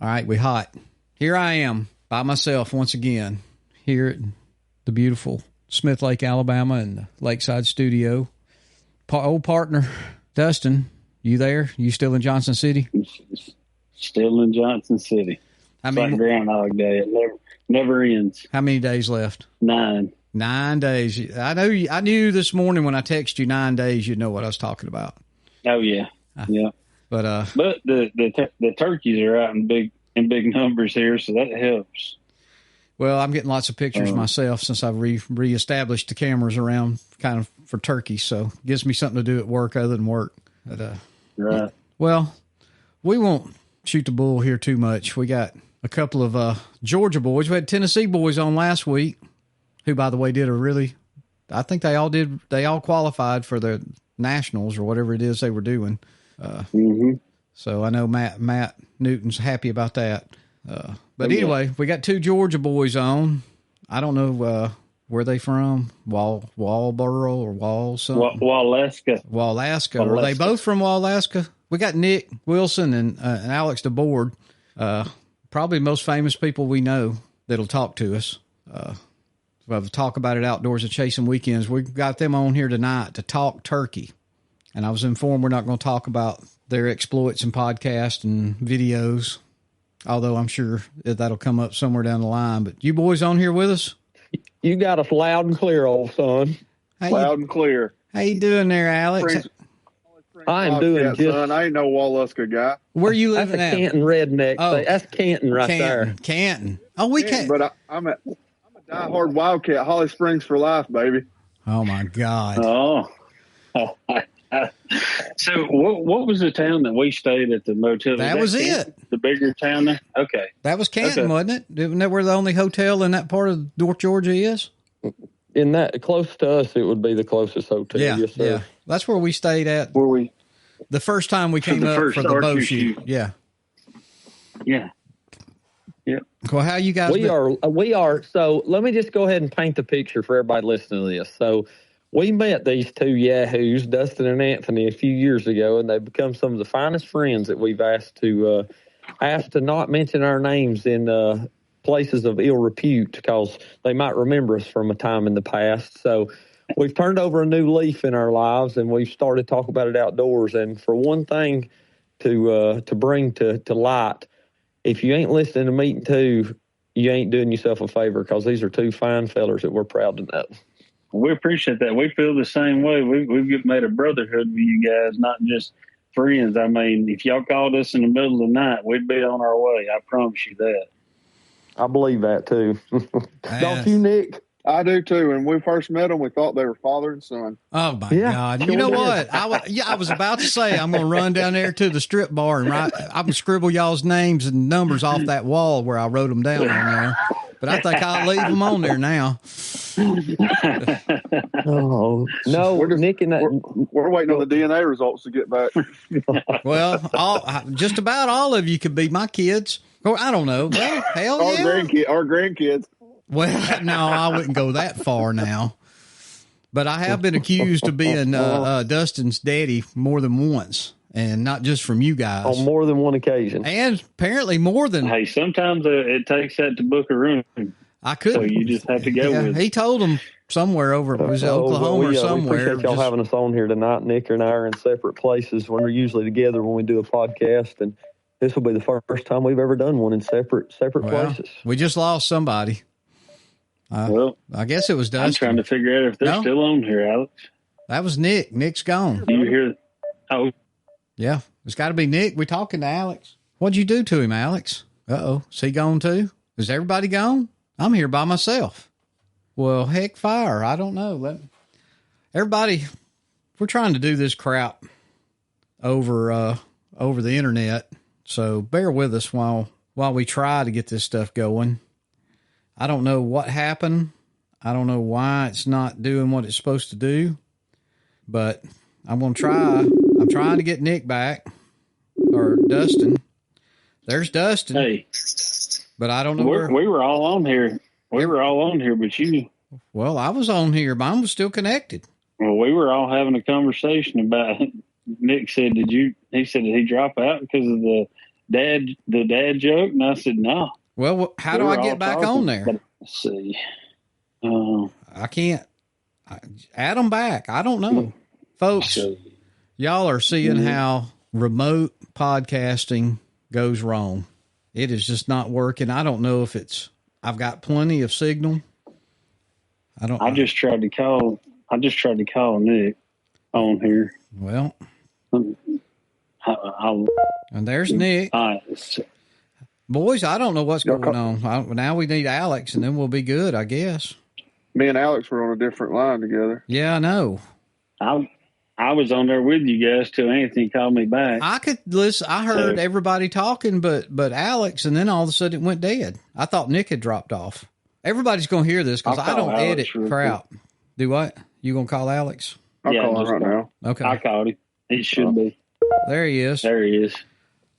All right, we hot. Here I am by myself once again here at the beautiful Smith Lake, Alabama, in the Lakeside studio. Old partner Dustin, you there? You still in Johnson City? Still in Johnson City. I It's mean, like Groundhog Day. It never ends. how many days left? 9. 9 days. I knew this morning when I texted you 9 days, you'd know what I was talking about. Oh yeah, yeah. But the turkeys are out in big numbers here, so that helps. well, I'm getting lots of pictures myself since I've reestablished the cameras around kind of for turkeys, so it gives me something to do at work other than work. But, Right. well, we won't shoot the bull here too much. We got a couple of Georgia boys. We had Tennessee boys on last week, who, by the way, I think they all qualified for the nationals or whatever it is they were doing. So I know Matt Newton's happy about that. But anyway, we got 2 Georgia boys on. I don't know where they from, Walboro or Wallalaska. Wallalaska. Are they both from Wallalaska? We got Nick Wilson and Alex DeBord, probably the most famous people we know that'll talk to us. We'll talk about it outdoors at Chasing Weekends. We've got them on here tonight to talk turkey. And I was informed we're not going to talk about their exploits and podcasts and videos, although I'm sure that'll come up somewhere down the line. But you boys on here with us? You got us loud and clear, old son. Loud and clear. How you doing there, Alex? I am doing just. Son. I ain't no Wallalaska guy. Where you That's living a at? Canton redneck. Oh. That's Canton right there. Canton. Oh, we can't. But I'm a diehard Wildcat. Holly Springs for life, baby. Oh my God. Oh. So what was the town that we stayed at the motel? That was Canton? it. The bigger town there? Okay. That was Canton, Okay. wasn't it? Isn't that where the only hotel in that part of North Georgia is? In that close to us, it would be the closest hotel. Yeah, Yes, sir. yeah. That's where we stayed at Where we? the first time we came the up first for the bow archery shoot. shoot. Yeah. Yeah. Yep. Well, how you guys? We are. So let me just go ahead and paint the picture for everybody listening to this. So we met these 2 yahoos, Dustin and Anthony, a few years ago, and they've become some of the finest friends that we've asked to not mention our names in places of ill repute because they might remember us from a time in the past. So we've turned over a new leaf in our lives, and we've started talking about it outdoors. And for one thing to bring to light, if you ain't listening to Meeting 2, you ain't doing yourself a favor because these are 2 fine fellers that we're proud to know. We appreciate that. We feel the same way. We've made a brotherhood with you guys, not just friends. I mean, if y'all called us in the middle of the night, we'd be on our way. I promise you that. I believe that too. Don't you, Nick? I do too. When we first met them, we thought they were father and son. Oh my Yeah, God! sure You know did. what? I was about to say I'm going to run down there to the strip bar and I'm going to scribble y'all's names and numbers off that wall where I wrote them down on there. But I think I'll leave them on there now. Oh no, Nick and We're waiting on the DNA results to get back. Well, just about all of you could be my kids. Or I don't know. Well, hell Our yeah. Our grandkids. Well, no, I wouldn't go that far now. But I have been accused of being Dustin's daddy more than once, and not just from you guys. on more than one occasion. And apparently more than Hey, sometimes it takes that to book a room. I could. So you just have to go with it. He told him somewhere over, was it Oklahoma or We somewhere. appreciate y'all having us on here tonight. Nick and I are in separate places when we're usually together when we do a podcast, and this will be the first time we've ever done one in separate places. We just lost somebody. Well, I guess it was Dustin. I'm trying to figure out if they're still on here, Alex. That was Nick. Nick's gone. Do you hear? Oh, Yeah, it's got to be Nick. We're talking to Alex. What'd you do to him, Alex? Uh-oh. Is he gone too? Is everybody gone? I'm here by myself. Well, heck fire. I don't know. Everybody, we're trying to do this crap over the internet. So bear with us while we try to get this stuff going. I don't know what happened. I don't know why it's not doing what it's supposed to do, but I'm going to try. I'm trying to get Nick back or Dustin. There's Dustin. hey, But I don't know where. we were all on here. We were all on here, but you. Well, I was on here. Mine was still connected. Well, we were all having a conversation about. Nick said, "Did you?" He said, "Did he drop out because of the dad joke? And I said, no. Well, how do I get back on there? Let's see. I can't add them back. I don't know. Folks, y'all are seeing how remote podcasting goes wrong. It is just not working. I don't know if I've got plenty of signal. I just tried to call Nick on here. Well, and there's Nick. Boys, I don't know what's going on. Now we need Alex, and then we'll be good, I guess. Me and Alex were on a different line together. Yeah, I know. I was on there with you guys till Anthony called me back. I could listen. I heard everybody talking, but Alex, and then all of a sudden it went dead. I thought Nick had dropped off. Everybody's going to hear this because I don't edit crap. Do what? You going to call Alex? I'll call him right now. Okay. I called him. He should be. There he is. There he is.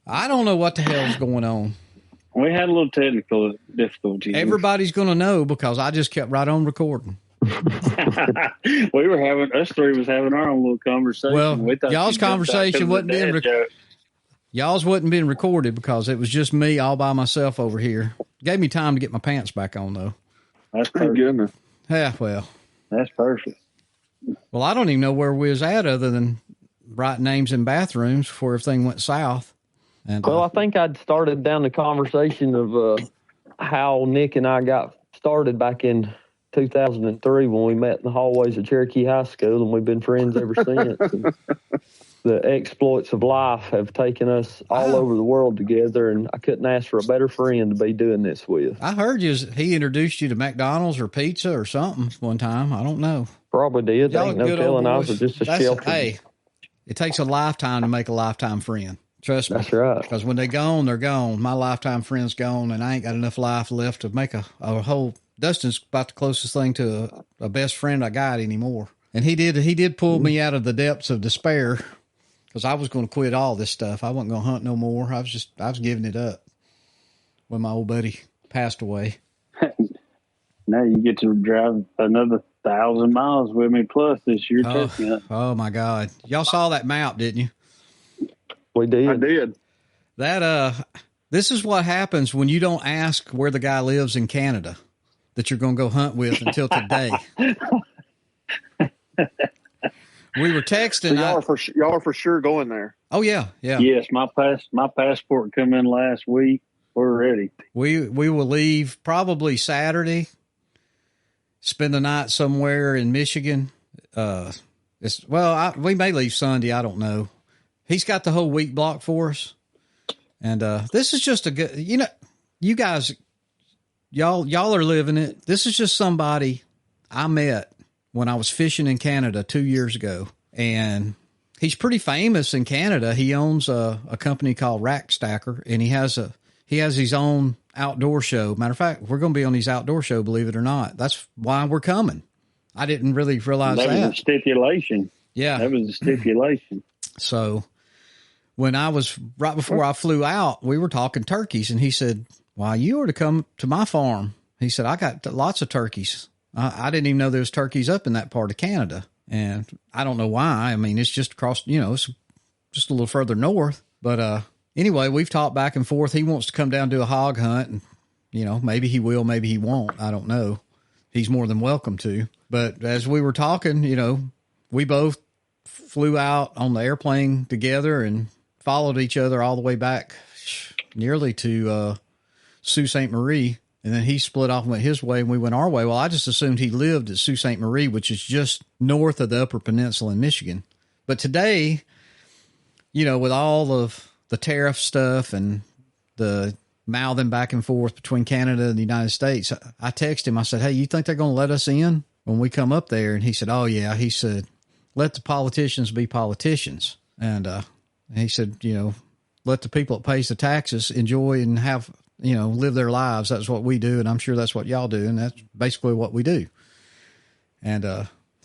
I don't know what the hell's going on. We had a little technical difficulty. Everybody's going to know because I just kept right on recording. Us three was having our own little conversation. Well, y'all's conversation wasn't being recorded because it was just me all by myself over here. Gave me time to get my pants back on though. That's perfect. Yeah, well, that's perfect. Well, I don't even know where we was at other than writing names in bathrooms before everything went south. And I think I'd started down the conversation of how Nick and I got started back in 2003 when we met in the hallways of Cherokee High School, and we've been friends ever since. And the exploits of life have taken us all over the world together, and I couldn't ask for a better friend to be doing this with. I heard he introduced you to McDonald's or pizza or something one time. I don't know. Probably did. Ain't no telling. I was just a shelter. Hey, it takes a lifetime to make a lifetime friend. Trust me. That's right. Because when they're gone, they're gone. My lifetime friend's gone, and I ain't got enough life left to make a whole. Dustin's about the closest thing to a best friend I got anymore. And he did pull me out of the depths of despair because I was going to quit all this stuff. I wasn't going to hunt no more. I was giving it up when my old buddy passed away. Now you get to drive another 1,000 miles with me plus this year. Oh my God. Y'all saw that map, didn't you? We did. I did. This is what happens when you don't ask where the guy lives in Canada that you're going to go hunt with until today. We were texting. So y'all are for sure going there. Oh yeah. Yeah. Yes. My passport come in last week. We're ready. We will leave probably Saturday, spend the night somewhere in Michigan. We may leave Sunday. I don't know. He's got the whole week blocked for us. And this is just a good, you guys, y'all are living it. This is just somebody I met when I was fishing in Canada 2 years ago. And he's pretty famous in Canada. He owns a company called Rack Stacker, and he has his own outdoor show. Matter of fact, we're going to be on his outdoor show, believe it or not. That's why we're coming. I didn't really realize that. That was a stipulation. Yeah. That was a stipulation. So when right before I flew out, we were talking turkeys, and he said, "Well, you were to come to my farm." He said, "I got lots of turkeys. I didn't even know there was turkeys up in that part of Canada." And I don't know why. I mean, it's just across, it's just a little further north. But anyway, we've talked back and forth. He wants to come down to a hog hunt, and, maybe he will, maybe he won't. I don't know. He's more than welcome to. But as we were talking, we both flew out on the airplane together and followed each other all the way back nearly to Sault Ste. Marie. And then he split off and went his way, and we went our way. Well, I just assumed he lived at Sault Ste. Marie, which is just north of the Upper Peninsula in Michigan. But today, with all of the tariff stuff and the mouthing back and forth between Canada and the United States, I texted him. I said, "Hey, you think they're going to let us in when we come up there?" And he said, "Oh, yeah." He said, "Let the politicians be politicians." And he said, let the people that pays the taxes enjoy and have, live their lives. That's what we do. And I'm sure that's what y'all do. And that's basically what we do. And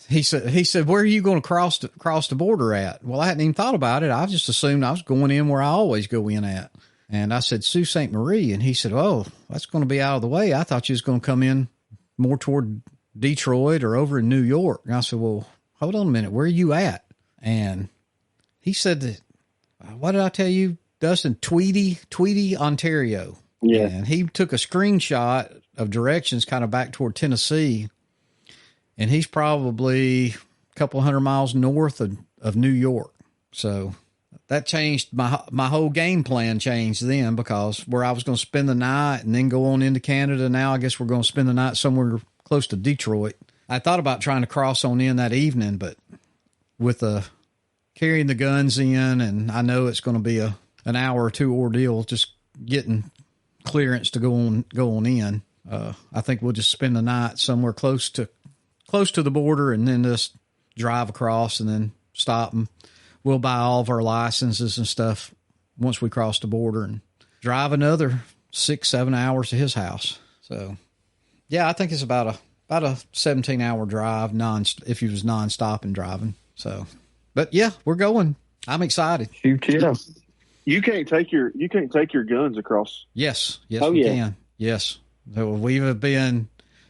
he said, "Where are you going to cross the border at?" Well, I hadn't even thought about it. I just assumed I was going in where I always go in at. And I said, "Sault Ste. Marie." And he said, "Oh, that's going to be out of the way. I thought you was going to come in more toward Detroit or over in New York." And I said, "Well, hold on a minute. Where are you at?" And he said that, "What did I tell you? Dustin, Tweedy, Ontario. Yeah. And he took a screenshot of directions kind of back toward Tennessee. And he's probably a couple hundred miles north of New York. So that changed my whole game plan changed then, because where I was going to spend the night and then go on into Canada. Now I guess we're going to spend the night somewhere close to Detroit. I thought about trying to cross on in that evening, but with carrying the guns in, and I know it's going to be an hour or two ordeal just getting clearance to go on in. I think we'll just spend the night somewhere close to the border, and then just drive across and then stop, and we'll buy all of our licenses and stuff once we cross the border, and drive another 6-7 hours to his house. So yeah, I think it's about a 17-hour drive if he was nonstop and driving. So, but yeah, we're going. I'm excited. Shoot, yeah. You can't take your guns across. Yes, we yeah. can. Yes. So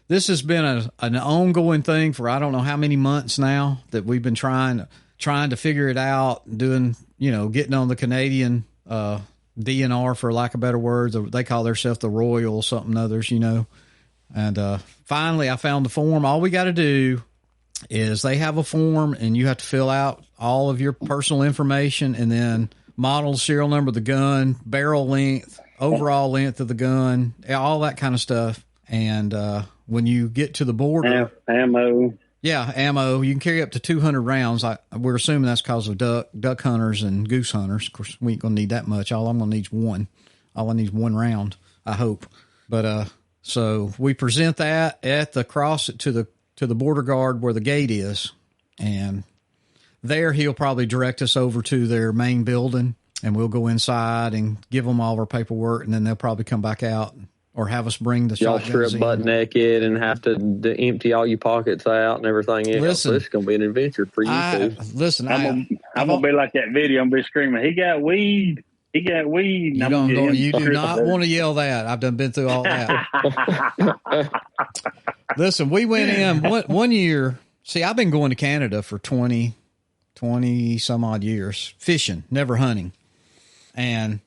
this has been an ongoing thing for I don't know how many months now that we've been trying to figure it out, doing, getting on the Canadian DNR, for lack of better words. They call themselves the Royal something others, And finally I found the form. All we got to do is they have a form, and you have to fill out all of your personal information, and then model, serial number of the gun, barrel length, overall length of the gun, all that kind of stuff. And when you get to the border, ammo. Yeah, ammo. You can carry up to 200 rounds. We're assuming that's because of duck hunters and goose hunters. Of course, we ain't going to need that much. All I'm going to need is one. All I need is 1 round, I hope. But so we present that at the cross to the border guard where the gate is, and there he'll probably direct us over to their main building, and we'll go inside and give them all our paperwork, and then they'll probably come back out or have us bring the y'all shotguns strip butt naked and have to empty all your pockets out and everything else. Listen, So it's going to be an adventure for you too. Listen, I'm gonna be like that video. I'm gonna be screaming, "He got weed! He got weed!" You do not want to yell that. I've been through all that. Listen, we went in one year. See, I've been going to Canada for 20 some odd years, fishing, never hunting. And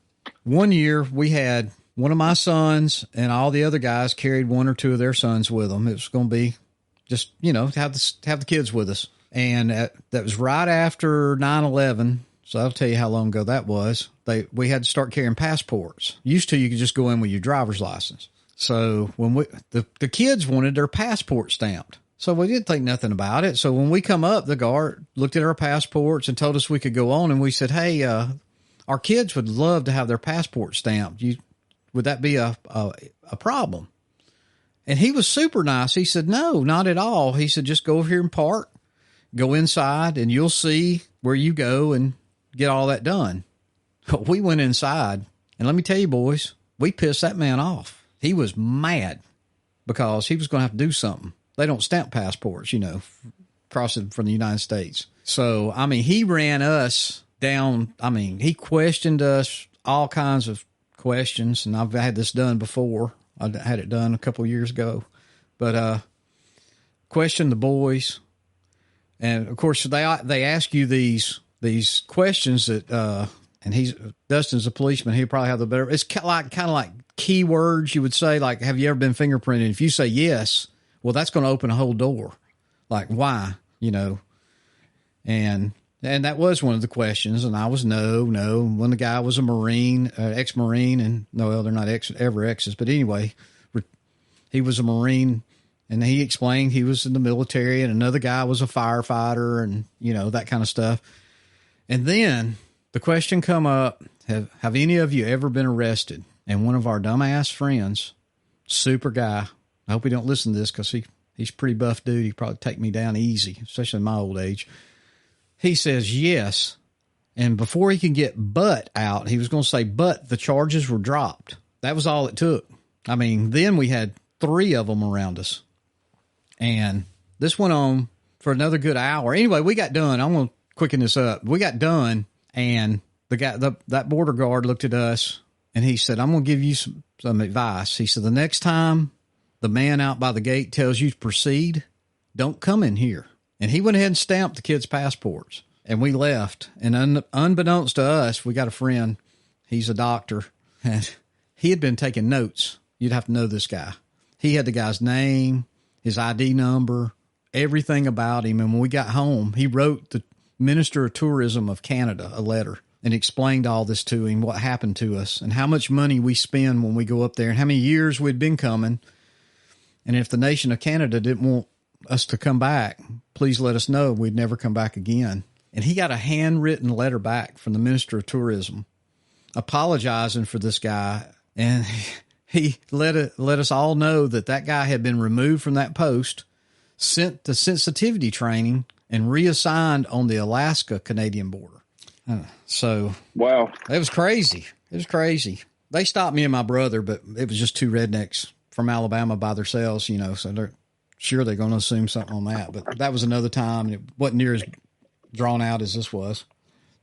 one year we had one of my sons and all the other guys carried 1 or 2 of their sons with them. It was going to be just, have the kids with us. And that was right after 9/11. So I'll tell you how long ago that was. We had to start carrying passports. Used to, you could just go in with your driver's license. So when the kids wanted their passport stamped. So we didn't think nothing about it. So when we come up, the guard looked at our passports and told us we could go on. And we said, hey, our kids would love to have their passport stamped. Would that be a problem? And he was super nice. He said, no, not at all. He said, just go over here and park, go inside, and you'll see where you go and get all that done. We went inside, and let me tell you, boys, we pissed that man off. He was mad because he was going to have to do something. They don't stamp passports, crossing from the United States. So, he ran us down. He questioned us, all kinds of questions, and I've had this done before. I had it done a couple of years ago, but questioned the boys, and of course they ask you these questions that and Dustin's a policeman. He'll probably have the better. It's kind of like keywords you would say, like, have you ever been fingerprinted? If you say yes, well, that's going to open a whole door. Like, why? And that was one of the questions, and I was no. When the guy was a Marine, ex-Marine, and no, they're not ever exes, but anyway, he was a Marine, and he explained he was in the military, and another guy was a firefighter, and that kind of stuff. And then the question come up: Have any of you ever been arrested? And one of our dumbass friends, super guy, I hope he don't listen to this because he's pretty buff dude. He'd probably take me down easy, especially in my old age. He says yes, and before he can get but out, he was going to say, but the charges were dropped. That was all it took. Then we had 3 of them around us, and this went on for another good hour. Anyway, we got done. I'm going to quicken this up. We got done, and the guy, that border guard looked at us, and he said, I'm going to give you some advice. He said, the next time the man out by the gate tells you to proceed, don't come in here. And he went ahead and stamped the kids' passports, and we left. And unbeknownst to us, we got a friend. He's a doctor, and he had been taking notes. You'd have to know this guy. He had the guy's name, his ID number, everything about him. And when we got home, he wrote the Minister of Tourism of Canada a letter and explained all this to him, what happened to us and how much money we spend when we go up there and how many years we'd been coming. And if the nation of Canada didn't want us to come back, please let us know. We'd never come back again. And he got a handwritten letter back from the Minister of Tourism apologizing for this guy. And he let us all know that guy had been removed from that post, sent to sensitivity training, and reassigned on the Alaska-Canadian border. So, wow, it was crazy. It was crazy. They stopped me and my brother, but it was just two rednecks from Alabama by themselves, so they're going to assume something on that. But that was another time, and it wasn't near as drawn out as this was.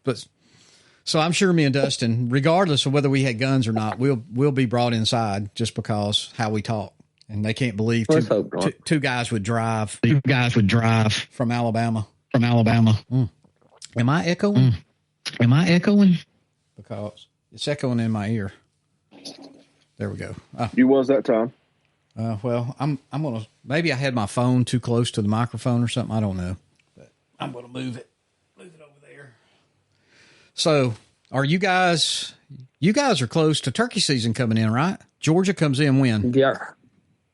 But so I'm sure me and Dustin, regardless of whether we had guns or not, we'll be brought inside just because how we talk. And they can't believe two guys would drive. Two guys would drive from Alabama. Am I echoing? Because it's echoing in my ear. There we go. You was that time. Well, I'm going to, maybe I had my phone too close to the microphone or something. I don't know, but I'm going to move it over there. So are you guys are close to turkey season coming in, right? Georgia comes in when? Yeah.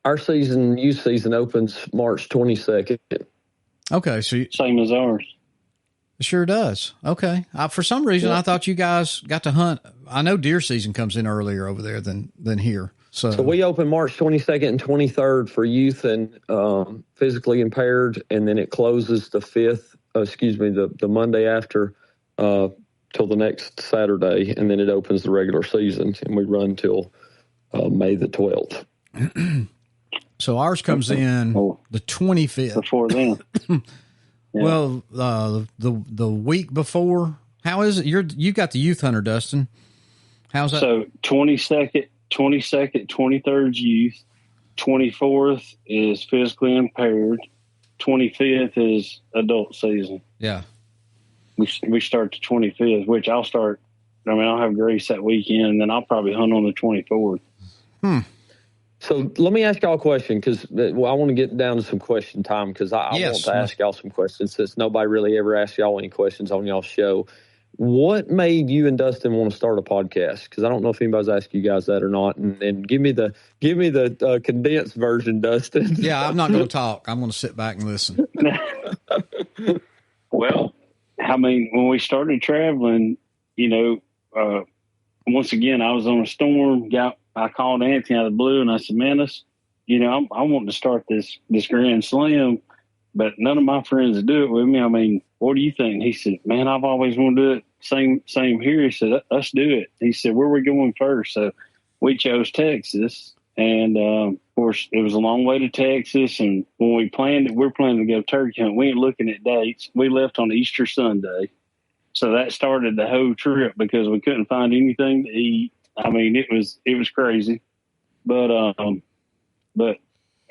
Our youth season opens March 22nd. Okay. So same as ours. It sure does. Okay. For some reason, I thought you guys got to hunt. I know deer season comes in earlier over there than here. So we open March 22nd and 23rd for youth and physically impaired, and then it closes the Monday after till the next Saturday, and then it opens the regular season, and we run till May the 12th. So ours comes in the 25th. Before then. Yeah. Well, the week before. How is it? You got the youth hunter, Dustin. How's that? So 22nd, 23rd youth, 24th is physically impaired, 25th is adult season. Yeah. We start the 25th, which I'll start. I'll have Grace that weekend, and then I'll probably hunt on the 24th. So let me ask y'all a question, because I want to get down to some question time, because I want to ask y'all some questions since nobody really ever asked y'all any questions on y'all's show. What made you and Dustin want to start a podcast? Because I don't know if anybody's asked you guys that or not. And give me the condensed version, Dustin. Yeah, I'm not going to talk. I'm going to sit back and listen. Well, when we started traveling, once again, I was on a storm. I called Anthony out of the blue, and I said, man, I want to start this Grand Slam, but none of my friends would do it with me. What do you think? And he said, man, I've always wanted to do it. Same here. He said, let's do it. He said, where are we going first? So we chose Texas. And, of course, it was a long way to Texas. And when we planned it, we're planning to go turkey hunt. We ain't looking at dates. We left on Easter Sunday. So that started the whole trip because we couldn't find anything to eat. It was crazy. But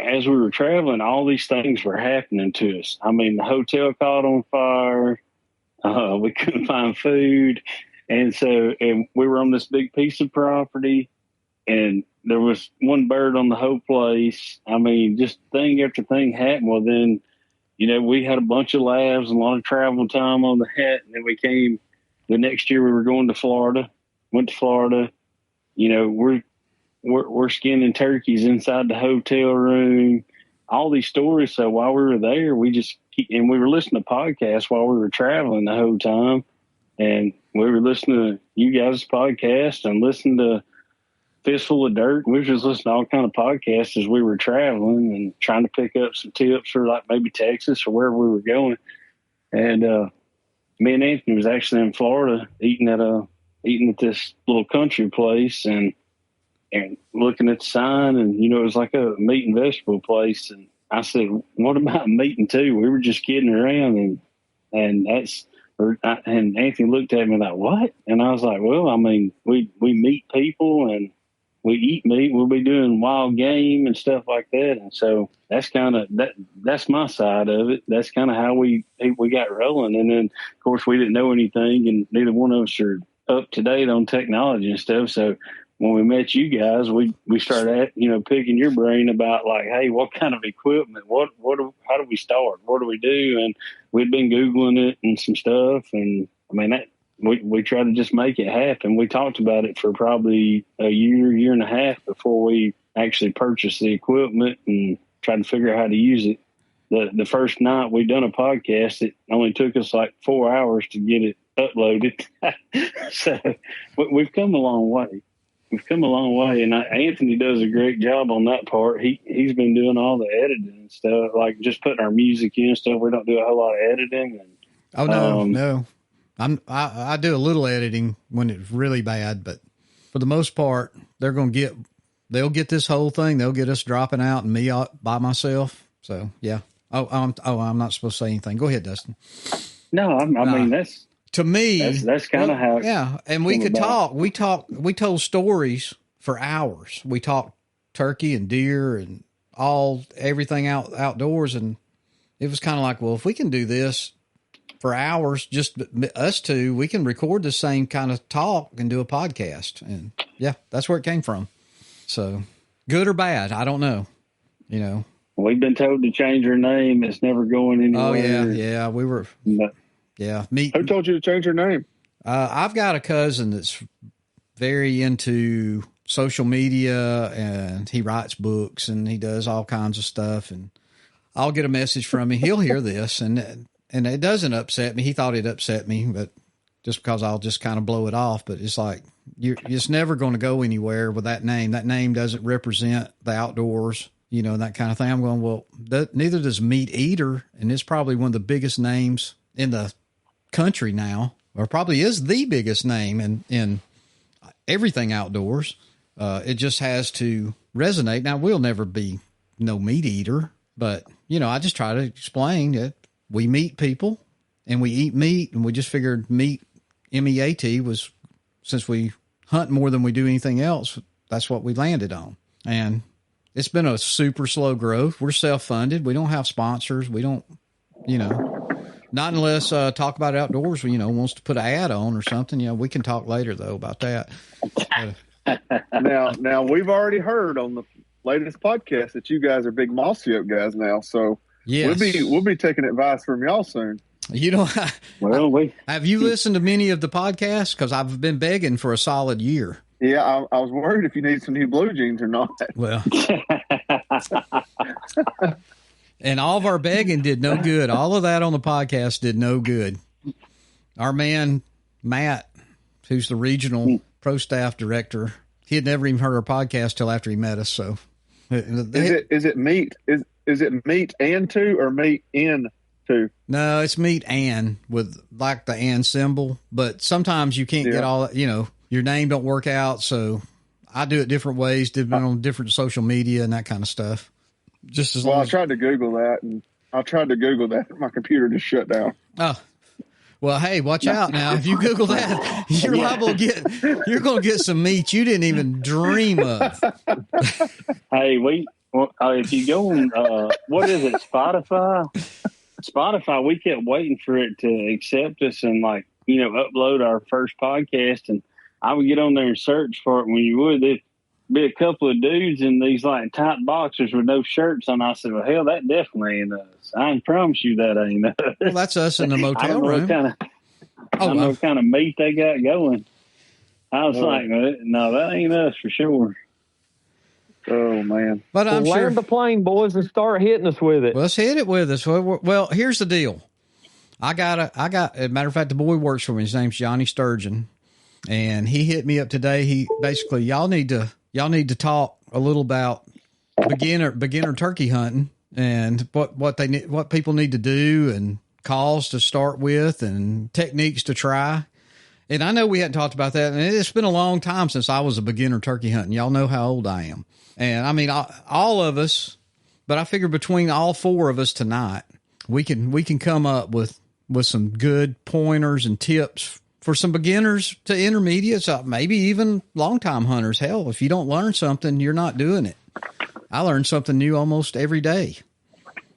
as we were traveling, all these things were happening to us. The hotel caught on fire. We couldn't find food. And we were on this big piece of property, and there was one bird on the whole place. Just thing after thing happened. Well, then, we had a bunch of laughs and a lot of travel time on the hat. And then the next year we were going to Florida, went to Florida. We're skinning turkeys inside the hotel room, all these stories. So while we were there, and we were listening to podcasts while we were traveling the whole time. And we were listening to you guys' podcast and listening to Fistful of Dirt. We were just listening to all kind of podcasts as we were traveling and trying to pick up some tips for like maybe Texas or wherever we were going. And me and Anthony was actually in Florida eating at this little country place and looking at the sign, and it was like a meat and vegetable place. And I said, "What about meat and two?" We were just kidding around, and Anthony looked at me like, "What?" And I was like, "Well, we meet people and we eat meat. We'll be doing wild game and stuff like that." And so that's that's my side of it. That's kind of how we got rolling. And then, of course, we didn't know anything, and neither one of us are up to date on technology and stuff. So when we met you guys, we started, picking your brain about like, hey, what kind of equipment, how do we start? What do we do? And we'd been Googling it and some stuff. And I mean, we tried to just make it happen. We talked about it for probably a year and a half before we actually purchased the equipment and tried to figure out how to use it. The first night we done a podcast, it only took us like 4 hours to get it uploaded. So we've come a long way. And Anthony does a great job on that part. He's been doing all the editing and stuff, like just putting our music in and stuff. We don't do a whole lot of editing. No. I do a little editing when it's really bad, but for the most part, they'll get this whole thing. They'll get us dropping out and me out by myself. So yeah. I'm not supposed to say anything. Go ahead, Dustin. No, I mean, that's to me, that's kind of how. Yeah. And we could talk. We told stories for hours. We talked turkey and deer and everything outdoors. And it was kind of like, well, if we can do this for hours, just us two, we can record the same kind of talk and do a podcast. And yeah, that's where it came from. So good or bad, I don't know. We've been told to change our name. It's never going anywhere. Oh yeah. We were. But, yeah. Who told you to change your name? I've got a cousin that's very into social media, and he writes books and he does all kinds of stuff. And I'll get a message from him. He'll hear this, and it doesn't upset me. He thought it upset me, but just because I'll just kind of blow it off. But it's like it's never going to go anywhere with that name. That name doesn't represent the outdoors. That kind of thing. I'm going, well, neither does Meat Eater. And it's probably one of the biggest names in the country now, or probably is the biggest name in everything outdoors. It just has to resonate. Now, we'll never be no meat eater, but, I just try to explain that we meet people and we eat meat, and we just figured meat, MEAT, was, since we hunt more than we do anything else, that's what we landed on. And it's been a super slow growth. We're self-funded. We don't have sponsors. We don't, not unless Talk About Outdoors, wants to put an ad on or something. We can talk later though about that. Now we've already heard on the latest podcast that you guys are big Mossy Oak guys now. So yes, we'll be taking advice from y'all soon. Have you listened to many of the podcasts? Because I've been begging for a solid year. Yeah, I was worried if you need some new blue jeans or not. Well, and all of our begging did no good. All of that on the podcast did no good. Our man, Matt, who's the regional pro staff director, he had never even heard our podcast till after he met us. So is it meat? Is it meat and two or meat in two? No, it's meat and with like the and symbol, but sometimes you can't get all, your name don't work out. So I do it different ways, depending on different social media and that kind of stuff. Just as I tried to Google that, and my computer just shut down. Oh, well, hey, watch out now. If you Google that, you're liable to you're going to get some meat you didn't even dream of. Hey, if you go on, what is it, Spotify, we kept waiting for it to accept us and upload our first podcast, and I would get on there and search for it. When you would, there'd be a couple of dudes in these tight boxers with no shirts on. I said, well, hell, that definitely ain't us. I can promise you that ain't us. Well, that's us in the motel room. I don't know what kind of meat they got going. I was like, no, that ain't us for sure. Oh, man. But I'm sure. Land the plane, boys, and start hitting us with it. Well, let's hit it with us. Well, here's the deal. I got, as a matter of fact, the boy works for me. His name's Johnny Sturgeon. And he hit me up today. He basically, y'all need to talk a little about beginner turkey hunting and what people need to do and calls to start with and techniques to try. And I know we hadn't talked about that, and it's been a long time since I was a beginner turkey hunting. Y'all know how old I am. And I mean, all of us, but I figure between all four of us tonight, we can come up with some good pointers and tips for some beginners to intermediates, maybe even long-time hunters. Hell, if you don't learn something, you're not doing it. I learn something new almost every day.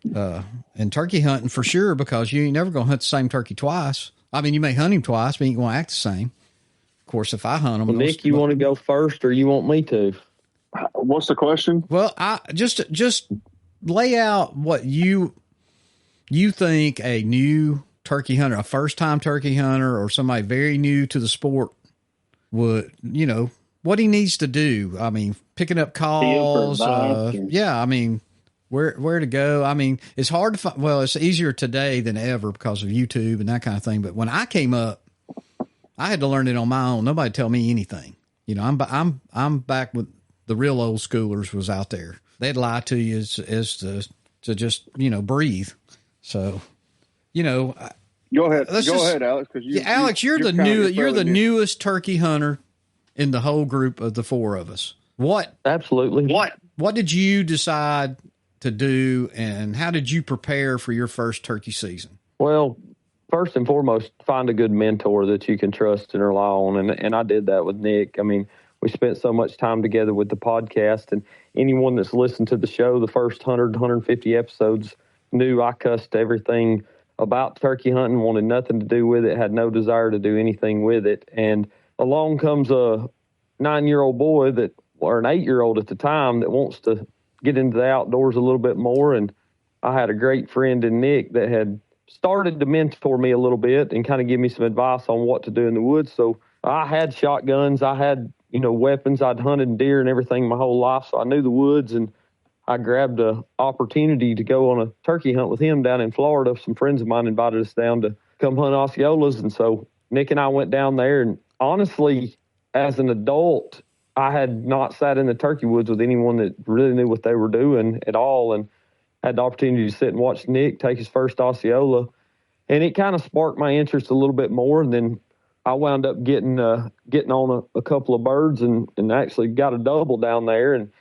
And turkey hunting for sure, because you ain't never going to hunt the same turkey twice. I mean, you may hunt him twice, but you ain't going to act the same. course, if I hunt them, well, Nick, you want to go first, or you want me to? What's the question? Well, I just lay out what you think a new turkey hunter, a first time turkey hunter, or somebody very new to the sport would, what he needs to do. I mean, picking up calls. Yeah. I mean, where to go. I mean, it's hard to find. Well, it's easier today than ever because of YouTube and that kind of thing. But when I came up, I had to learn it on my own. Nobody tell me anything. I'm back with the real old schoolers was out there. They'd lie to you as to just, breathe. So, Go ahead. Go ahead, Alex. Alex, you're the newest turkey hunter in the whole group of the four of us. Absolutely. What did you decide to do, and how did you prepare for your first turkey season? Well, first and foremost, find a good mentor that you can trust and rely on. And I did that with Nick. I mean, we spent so much time together with the podcast, and anyone that's listened to the show, the first 100, 150 episodes, knew I cussed everything about turkey hunting, wanted nothing to do with it, had no desire to do anything with it. And along comes a 9-year-old boy or an 8-year-old at the time that wants to get into the outdoors a little bit more. And I had a great friend in Nick that had started to mentor me a little bit and kind of give me some advice on what to do in the woods. So I had shotguns, I had, weapons. I'd hunted deer and everything my whole life. So I knew the woods, and I grabbed an opportunity to go on a turkey hunt with him down in Florida. Some friends of mine invited us down to come hunt Osceolas. And so Nick and I went down there, and honestly, as an adult, I had not sat in the turkey woods with anyone that really knew what they were doing at all, and had the opportunity to sit and watch Nick take his first Osceola. And it kind of sparked my interest a little bit more. And then I wound up getting on a couple of birds and actually got a double down there. And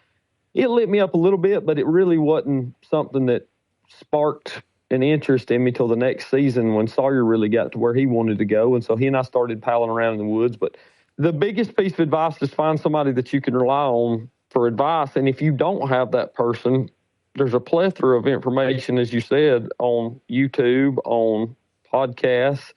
it lit me up a little bit, but it really wasn't something that sparked an interest in me till the next season when Sawyer really got to where he wanted to go. And so he and I started palling around in the woods. But the biggest piece of advice is find somebody that you can rely on for advice. And if you don't have that person, there's a plethora of information, as you said, on YouTube, on podcasts,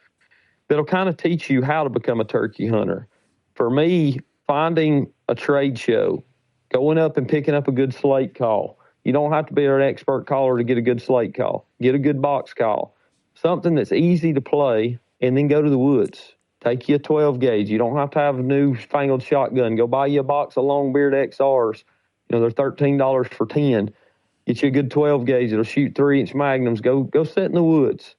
that'll kind of teach you how to become a turkey hunter. For me, finding a trade show, going up and picking up a good slate call. You don't have to be an expert caller to get a good slate call. Get a good box call. Something that's easy to play, and then go to the woods. Take you a 12 gauge. You don't have to have a new fangled shotgun. Go buy you a box of Longbeard XRs. They're $13 for 10. Get you a good 12 gauge. It'll shoot 3-inch magnums. Go sit in the woods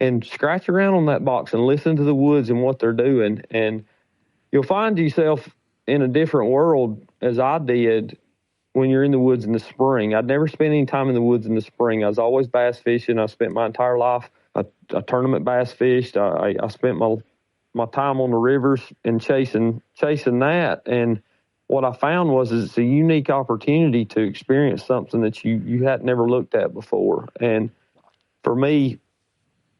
and scratch around on that box and listen to the woods and what they're doing. And you'll find yourself in a different world, as I did when you're in the woods in the spring. I'd never spent any time in the woods in the spring. I was always bass fishing. I spent my entire life, I tournament bass fished. I spent my time on the rivers and chasing that. And what I found was it's a unique opportunity to experience something that you had never looked at before. And for me,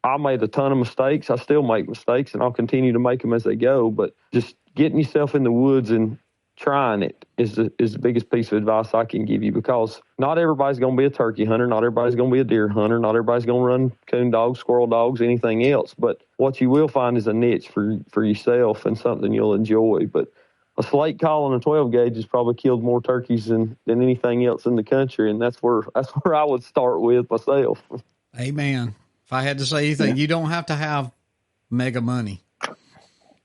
I made a ton of mistakes. I still make mistakes, and I'll continue to make them as they go. But just getting yourself in the woods and trying it is the biggest piece of advice I can give you, because not everybody's going to be a turkey hunter. Not everybody's going to be a deer hunter. Not everybody's going to run coon dogs, squirrel dogs, anything else. But what you will find is a niche for yourself and something you'll enjoy. But a slate call on a 12 gauge has probably killed more turkeys than anything else in the country. And that's where I would start with myself. Amen. If I had to say anything, You don't have to have mega money.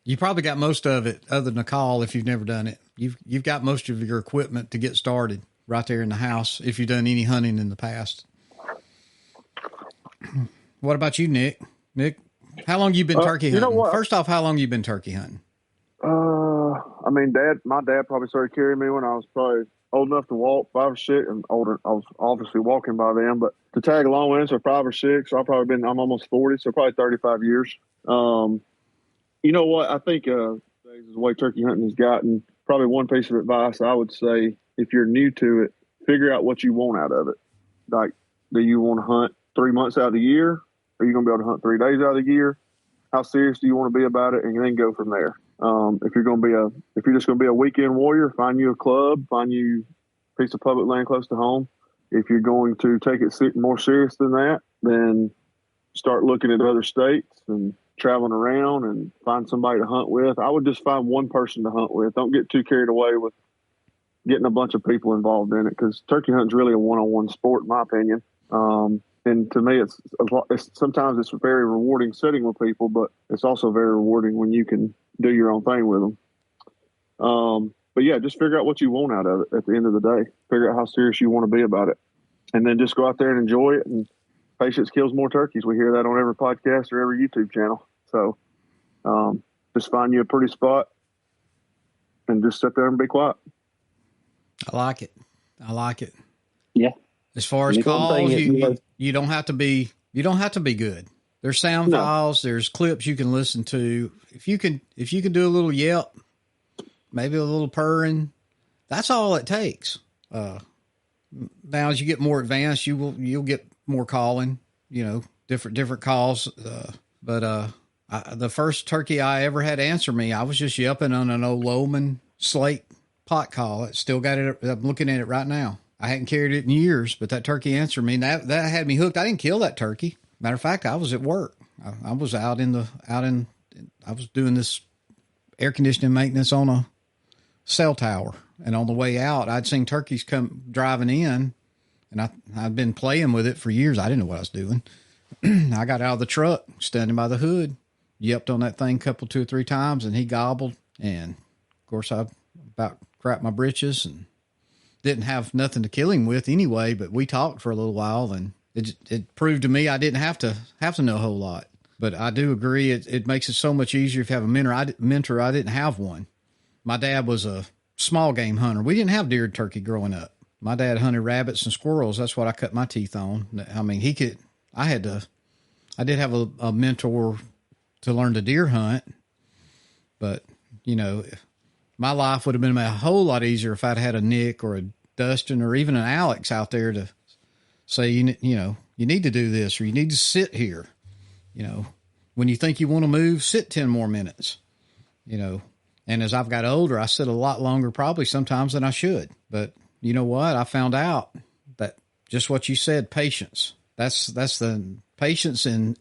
You probably got most of it other than a call if you've never done it. You've got most of your equipment to get started right there in the house if you've done any hunting in the past. What about you, Nick? Nick, how long you been turkey hunting? First off, how long you been turkey hunting? My dad probably started carrying me when I was probably old enough to walk, 5 or 6, and older. I was obviously walking by then, but to tag along with him, so 5 or 6. So I'm almost 40, so probably 35 years. You know what? I think the way turkey hunting has gotten, probably one piece of advice I would say, if you're new to it, figure out what you want out of it. Like, do you want to hunt 3 months out of the year? Are you going to be able to hunt 3 days out of the year? How serious do you want to be about it? And then go from there. If you're just going to be a weekend warrior, find you a club, find you a piece of public land close to home. If you're going to take it more serious than that, then start looking at other states and traveling around and find somebody to hunt with. I would just find one person to hunt with. Don't get too carried away with getting a bunch of people involved in it, because turkey hunting is really a one-on-one sport, in my opinion. And to me, it's sometimes it's a very rewarding setting with people, but it's also very rewarding when you can do your own thing with them. But yeah, just figure out what you want out of it at the end of the day. Figure out how serious you want to be about it, and then just go out there and enjoy it. And patience kills more turkeys. We hear that on every podcast or every YouTube channel. So just find you a pretty spot and just sit there and be quiet. I like it. I like it. Yeah. As far as calls, you don't have to be good. There's sound files, there's clips you can listen to. If you can do a little yelp, maybe a little purring, that's all it takes. Now as you get more advanced, you'll get more calling, different calls. The first turkey I ever had answer me, I was just yelping on an old Lowman slate pot call. It still got it. I'm looking at it right now. I hadn't carried it in years, but that turkey answered me. And that had me hooked. I didn't kill that turkey. Matter of fact, I was at work. I was I was doing this air conditioning maintenance on a cell tower. And on the way out, I'd seen turkeys come driving in, and I'd been playing with it for years. I didn't know what I was doing. I got out of the truck, standing by the hood, yelped on that thing two or three times, and he gobbled. And of course, I about crapped my britches and didn't have nothing to kill him with anyway, but we talked for a little while, and it proved to me I didn't have to know a whole lot. But I do agree, it makes it so much easier if you have a mentor. I didn't have one. My dad was a small game hunter. We didn't have deer and turkey growing up. My dad hunted rabbits and squirrels. That's what I cut my teeth on. I mean, I did have a mentor to learn to deer hunt, but my life would have been a whole lot easier if I'd had a Nick or a Dustin or even an Alex out there to say, you need to do this, or you need to sit here. When you think you want to move, sit 10 more minutes, and as I've got older, I sit a lot longer, probably sometimes than I should. But you know what? I found out that just what you said, patience, that's the patience. And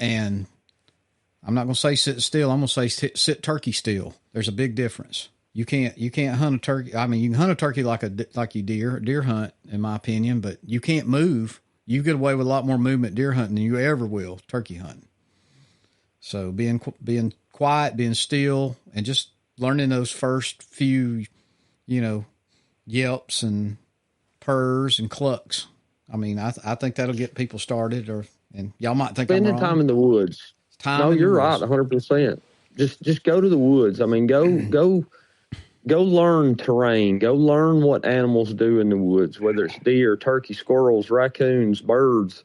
I'm not going to say sit still. I'm going to say sit turkey still. There's a big difference. You can't hunt a turkey. I mean, you can hunt a turkey like you deer hunt, in my opinion, but you can't move. You get away with a lot more movement deer hunting than you ever will turkey hunting. So being quiet, being still, and just learning those first few, yelps and purrs and clucks. I mean, I think that'll get people started. And y'all might think spending I'm wrong. time in the woods. No, you're right, 100%. Just go to the woods. I mean, go learn terrain. Go learn what animals do in the woods, whether it's deer, turkey, squirrels, raccoons, birds,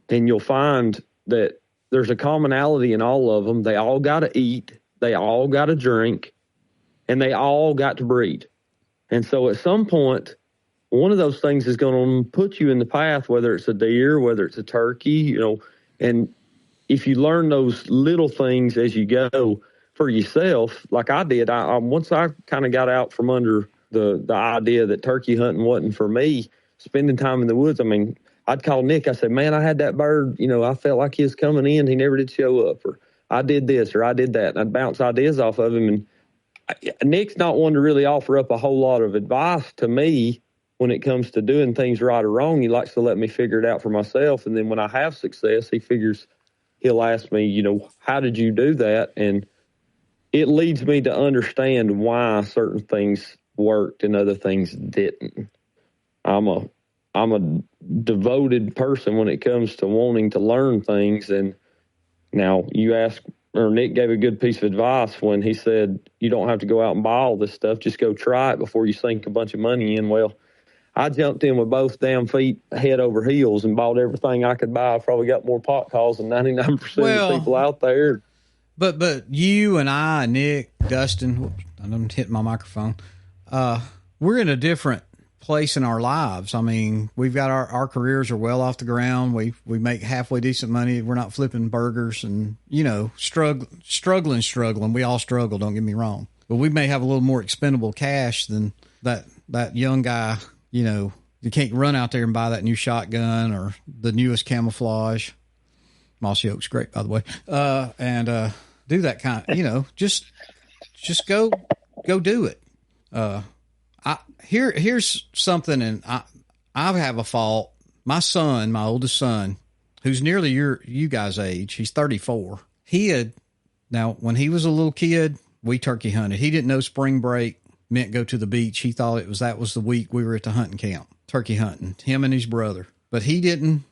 and you'll find that there's a commonality in all of them. They all got to eat, they all got to drink, and they all got to breed. And so at some point, one of those things is going to put you in the path, whether it's a deer, whether it's a turkey, and if you learn those little things as you go for yourself, like I did, once I kind of got out from under the idea that turkey hunting wasn't for me, spending time in the woods, I mean, I'd call Nick. I said, man, I had that bird, I felt like he was coming in. He never did show up, or I did this, or I did that. And I'd bounce ideas off of him. And Nick's not one to really offer up a whole lot of advice to me when it comes to doing things right or wrong. He likes to let me figure it out for myself. And then when I have success, he'll ask me, how did you do that? And it leads me to understand why certain things worked and other things didn't. I'm a devoted person when it comes to wanting to learn things. And now Nick gave a good piece of advice when he said, you don't have to go out and buy all this stuff. Just go try it before you sink a bunch of money in. Well, I jumped in with both damn feet head over heels and bought everything I could buy. I probably got more pot calls than 99% of the people out there. But you and I, Nick, Dustin, I'm hitting my microphone. We're in a different place in our lives. I mean, we've got our careers are well off the ground. We make halfway decent money. We're not flipping burgers and, struggling. We all struggle, don't get me wrong. But we may have a little more expendable cash than that young guy. You can't run out there and buy that new shotgun or the newest camouflage. Mossy Oak's great, by the way. do that kind of, just go do it. Here's something, and I have a fault. My son, my oldest son, who's nearly you guys' age, he's 34. Now when he was a little kid, we turkey hunted. He didn't know spring break meant go to the beach. He thought that was the week we were at the hunting camp, turkey hunting, him and his brother. But he didn't.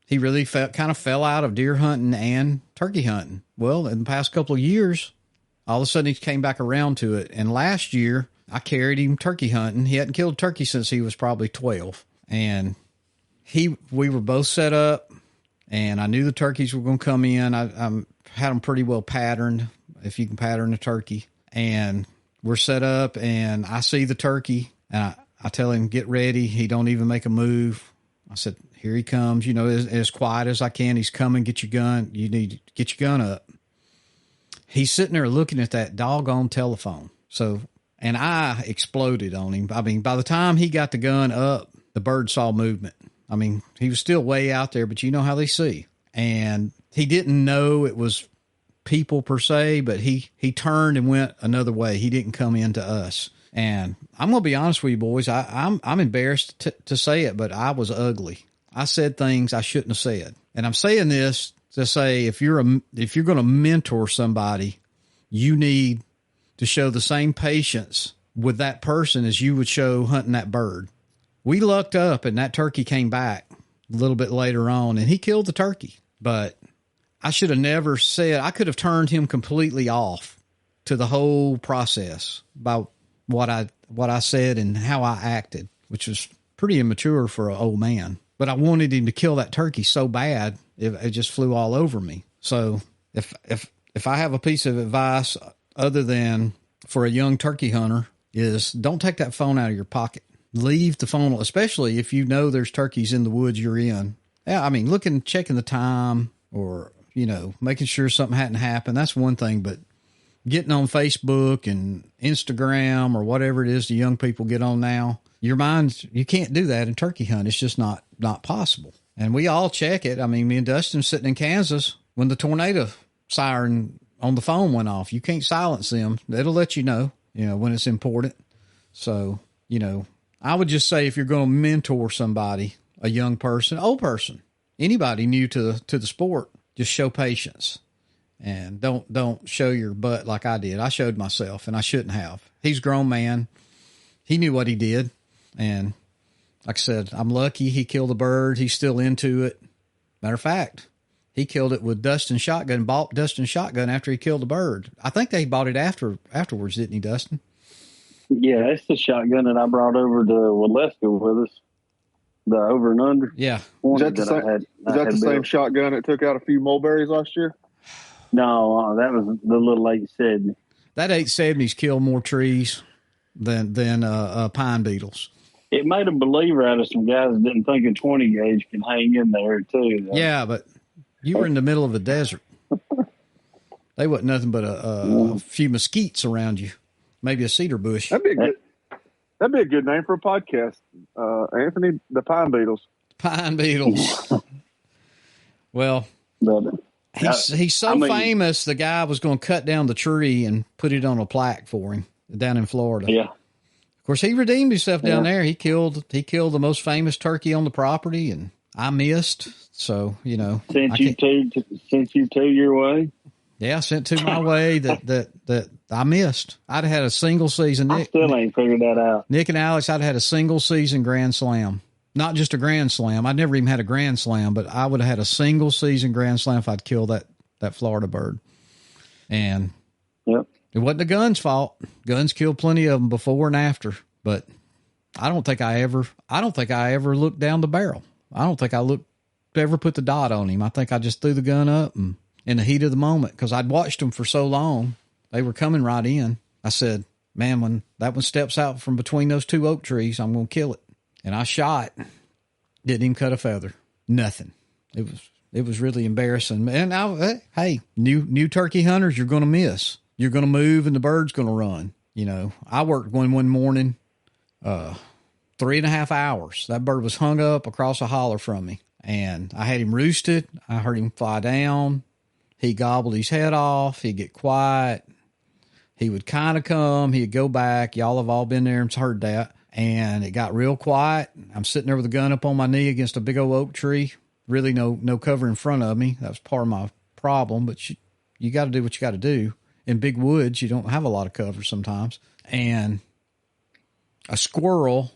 He really kind of fell out of deer hunting and turkey hunting. Well, in the past couple of years, all of a sudden he came back around to it. And last year I carried him turkey hunting. He hadn't killed turkey since he was probably 12. And we were both set up, and I knew the turkeys were going to come in. I had them pretty well patterned, if you can pattern a turkey. And we're set up, and I see the turkey, and I tell him, get ready. He don't even make a move. I said, here he comes, as quiet as I can. He's coming. Get your gun. You need to get your gun up. He's sitting there looking at that doggone telephone. And I exploded on him. I mean, by the time he got the gun up, the bird saw movement. I mean, he was still way out there, but you know how they see. And he didn't know it was people per se, but he turned and went another way. He didn't come into us. And I'm going to be honest with you boys. I'm embarrassed to say it, but I was ugly. I said things I shouldn't have said. And I'm saying this to say, if you're going to mentor somebody, you need to show the same patience with that person as you would show hunting that bird. We lucked up, and that turkey came back a little bit later on, and he killed the turkey. But I should have never said. I could have turned him completely off to the whole process by what I said and how I acted, which was pretty immature for an old man. But I wanted him to kill that turkey so bad, it just flew all over me. So if I have a piece of advice other than for a young turkey hunter, is don't take that phone out of your pocket. Leave the phone, especially if you know there's turkeys in the woods you're in. Yeah, I mean, checking the time, or, making sure something hadn't happened. That's one thing, but getting on Facebook and Instagram or whatever it is the young people get on now, you can't do that in turkey hunt. It's just not possible. And we all check it. I mean, me and Dustin sitting in Kansas when the tornado siren on the phone went off. You can't silence them. It'll let you know, when it's important. So, I would just say, if you're going to mentor somebody, a young person, old person, anybody new to the sport, just show patience, and don't show your butt like I did. I showed myself, and I shouldn't have. He's a grown man. He knew what he did. And like I said, I'm lucky he killed a bird. He's still into it. Matter of fact, he killed it with Dustin's shotgun, bought Dustin's shotgun after he killed the bird. I think they bought it afterwards, didn't he, Dustin? Yeah, that's the shotgun that I brought over to Waleska with us. The over and under. Yeah. Is that the same shotgun that took out a few mulberries last year? No, that was the little 870. That 870's killed more trees than pine beetles. It made a believer out of some guys that didn't think a 20 gauge can hang in there too. Though. Yeah, but you were in the middle of a desert. They wasn't nothing but a few mesquites around you. Maybe a cedar bush. That'd be a good name for a podcast. Anthony, the Pine Beetles. Pine Beetles. Well, he's so famous, the guy was going to cut down the tree and put it on a plaque for him down in Florida. Yeah. Of course, he redeemed himself down there. He killed the most famous turkey on the property, and I missed. So, Sent you two your way. Yeah, sent to my way that I missed. I'd have had a single season. I still ain't figured that out. Nick and Alex, I'd had a single season Grand Slam. Not just a Grand Slam. I'd never even had a Grand Slam, but I would have had a single season Grand Slam if I'd killed that Florida bird. And yep. It wasn't the gun's fault. Guns killed plenty of them before and after, but I don't think I ever looked down the barrel. I don't think I ever put the dot on him. I think I just threw the gun up and in the heat of the moment, because I'd watched them for so long. They were coming right in. I said, man, when that one steps out from between those two oak trees, I'm going to kill it. And I shot. Didn't even cut a feather. Nothing. It was really embarrassing. And hey, new turkey hunters, you're going to miss. You're going to move and the bird's going to run. I worked one morning, 3.5 hours. That bird was hung up across a holler from me, and I had him roosted. I heard him fly down. he gobbled his head off. He'd get quiet. He would kind of come. He'd go back. Y'all have all been there and heard that. And it got real quiet. I'm sitting there with a gun up on my knee against a big old oak tree. Really no cover in front of me. That was part of my problem. But you got to do what you got to do. In big woods, you don't have a lot of cover sometimes. And a squirrel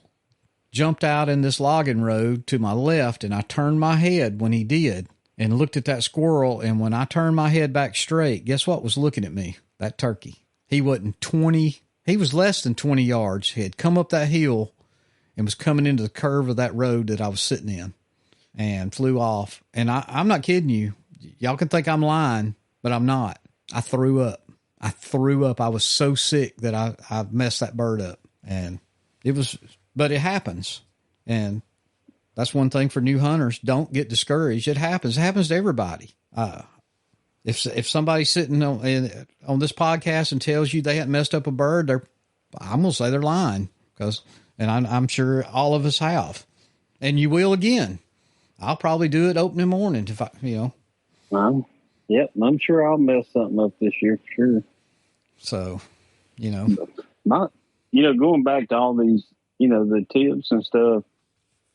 jumped out in this logging road to my left, and I turned my head when he did and looked at that squirrel. And when I turned my head back straight, guess what was looking at me? That turkey. He was less than 20 yards. He had come up that hill and was coming into the curve of that road that I was sitting in and flew off. And I'm not kidding you. Y'all can think I'm lying, but I'm not. I threw up. I was so sick that I messed that bird up. And but it happens. And that's one thing for new hunters. Don't get discouraged. It happens. It happens to everybody. If somebody's sitting on this podcast and tells you they hadn't messed up a bird, I'm going to say they're lying, and I'm sure all of us have, and you will again. I'll probably do it opening morning if Yep, I'm sure I'll mess something up this year for sure. So, going back to all these, the tips and stuff.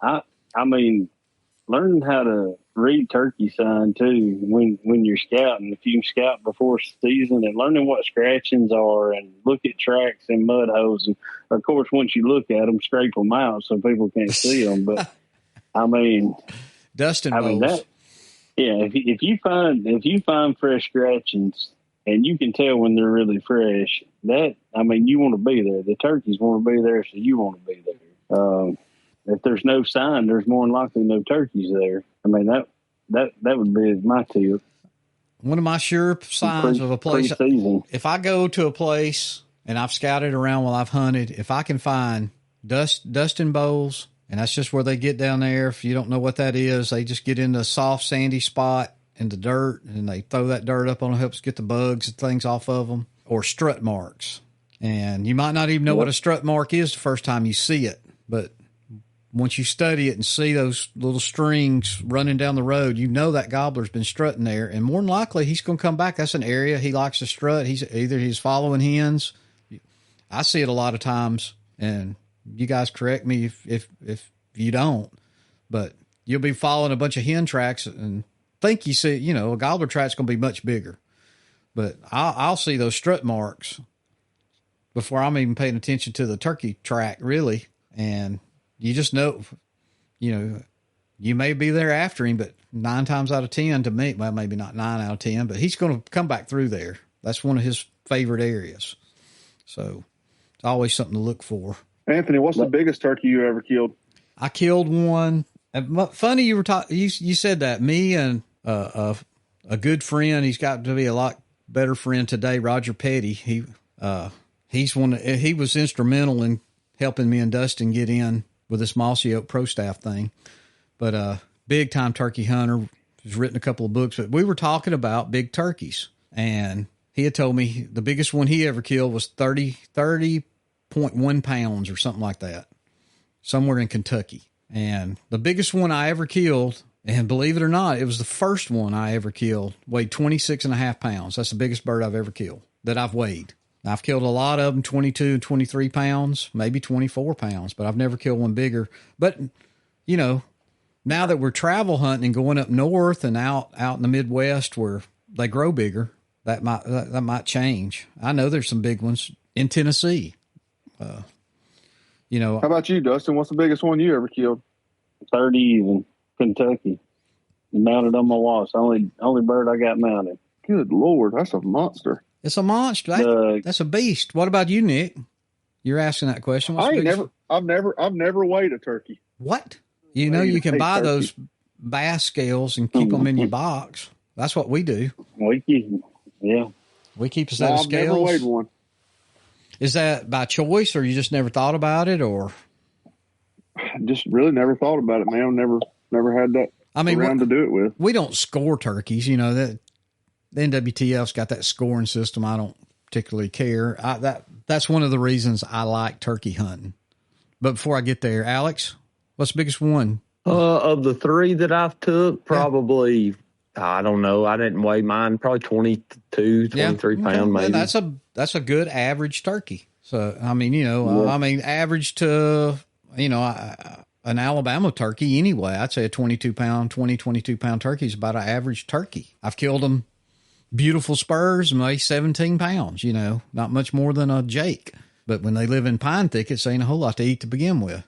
I mean, learning how to read turkey sign too when you're scouting. If you scout before season, and learning what scratchings are and look at tracks and mud holes. And of course, once you look at them, scrape them out so people can't see them. But I mean, dust and bowls. If you find fresh scratchings and you can tell when they're really fresh, you want to be there. The turkeys want to be there, so you want to be there. If there's no sign, there's more than likely no turkeys there. I mean, that would be my tip. One of my sure signs of a place, pre-season. If I go to a place and I've scouted around while I've hunted, if I can find dust and bowls, and that's just where they get down there. If you don't know what that is, they just get in a soft sandy spot in the dirt, and they throw that dirt up on them, helps get the bugs and things off of them, or strut marks. And you might not even know what a strut mark is the first time you see it, but once you study it and see those little strings running down the road, that gobbler's been strutting there, and more than likely he's going to come back. That's an area he likes to strut. He's following hens. I see it a lot of times, and you guys correct me if you don't, but you'll be following a bunch of hen tracks and think you see, a gobbler track's going to be much bigger, but I'll see those strut marks before I'm even paying attention to the turkey track, really. And you just know, you may be there after him, but 9 times out of 10 to me, well, maybe not 9 out of 10, but he's going to come back through there. That's one of his favorite areas. So it's always something to look for. Anthony, what's the biggest turkey you ever killed? I killed one. Funny you were talking. You said that. Me and a good friend. He's got to be a lot better friend today. Roger Petty. He was instrumental in helping me and Dustin get in with this Mossy Oak Pro Staff thing. But big time turkey hunter. He's written a couple of books. But we were talking about big turkeys, and he had told me the biggest one he ever killed was 30.1 pounds or something like that, somewhere in Kentucky. And the biggest one I ever killed, and believe it or not, it was the first one I ever killed, weighed 26.5 pounds. That's the biggest bird I've ever killed that I've weighed. I've killed a lot of them, 22 and 23 pounds, maybe 24 pounds, but I've never killed one bigger. But, now that we're travel hunting and going up north and out in the Midwest where they grow bigger, that might change. I know there's some big ones in Tennessee. How about you, Dustin? What's the biggest one you ever killed? 30 in Kentucky. Mounted on my wall. It's the only bird I got mounted. Good Lord, that's a monster. It's a monster. That's a beast. What about you, Nick? You're asking that question. I've never weighed a turkey. What? You can buy those bass scales and keep them in your box. That's what we do. We keep a set of scales. I've never weighed one. Is that by choice, or you just never thought about it, or? Just really never thought about it, man. Never had that around to do it with. We don't score turkeys. That the NWTF's got that scoring system. I don't particularly care. That's one of the reasons I like turkey hunting. But before I get there, Alex, what's the biggest one? Of the 3 that I've took, probably I don't know. I didn't weigh mine. Probably 22, 23 pounds, maybe. And that's a good average turkey. So, I mean, average to, an Alabama turkey anyway. I'd say a 22 pound turkey is about an average turkey. I've killed them beautiful spurs, and they 17 pounds, not much more than a Jake. But when they live in pine thickets, they ain't a whole lot to eat to begin with.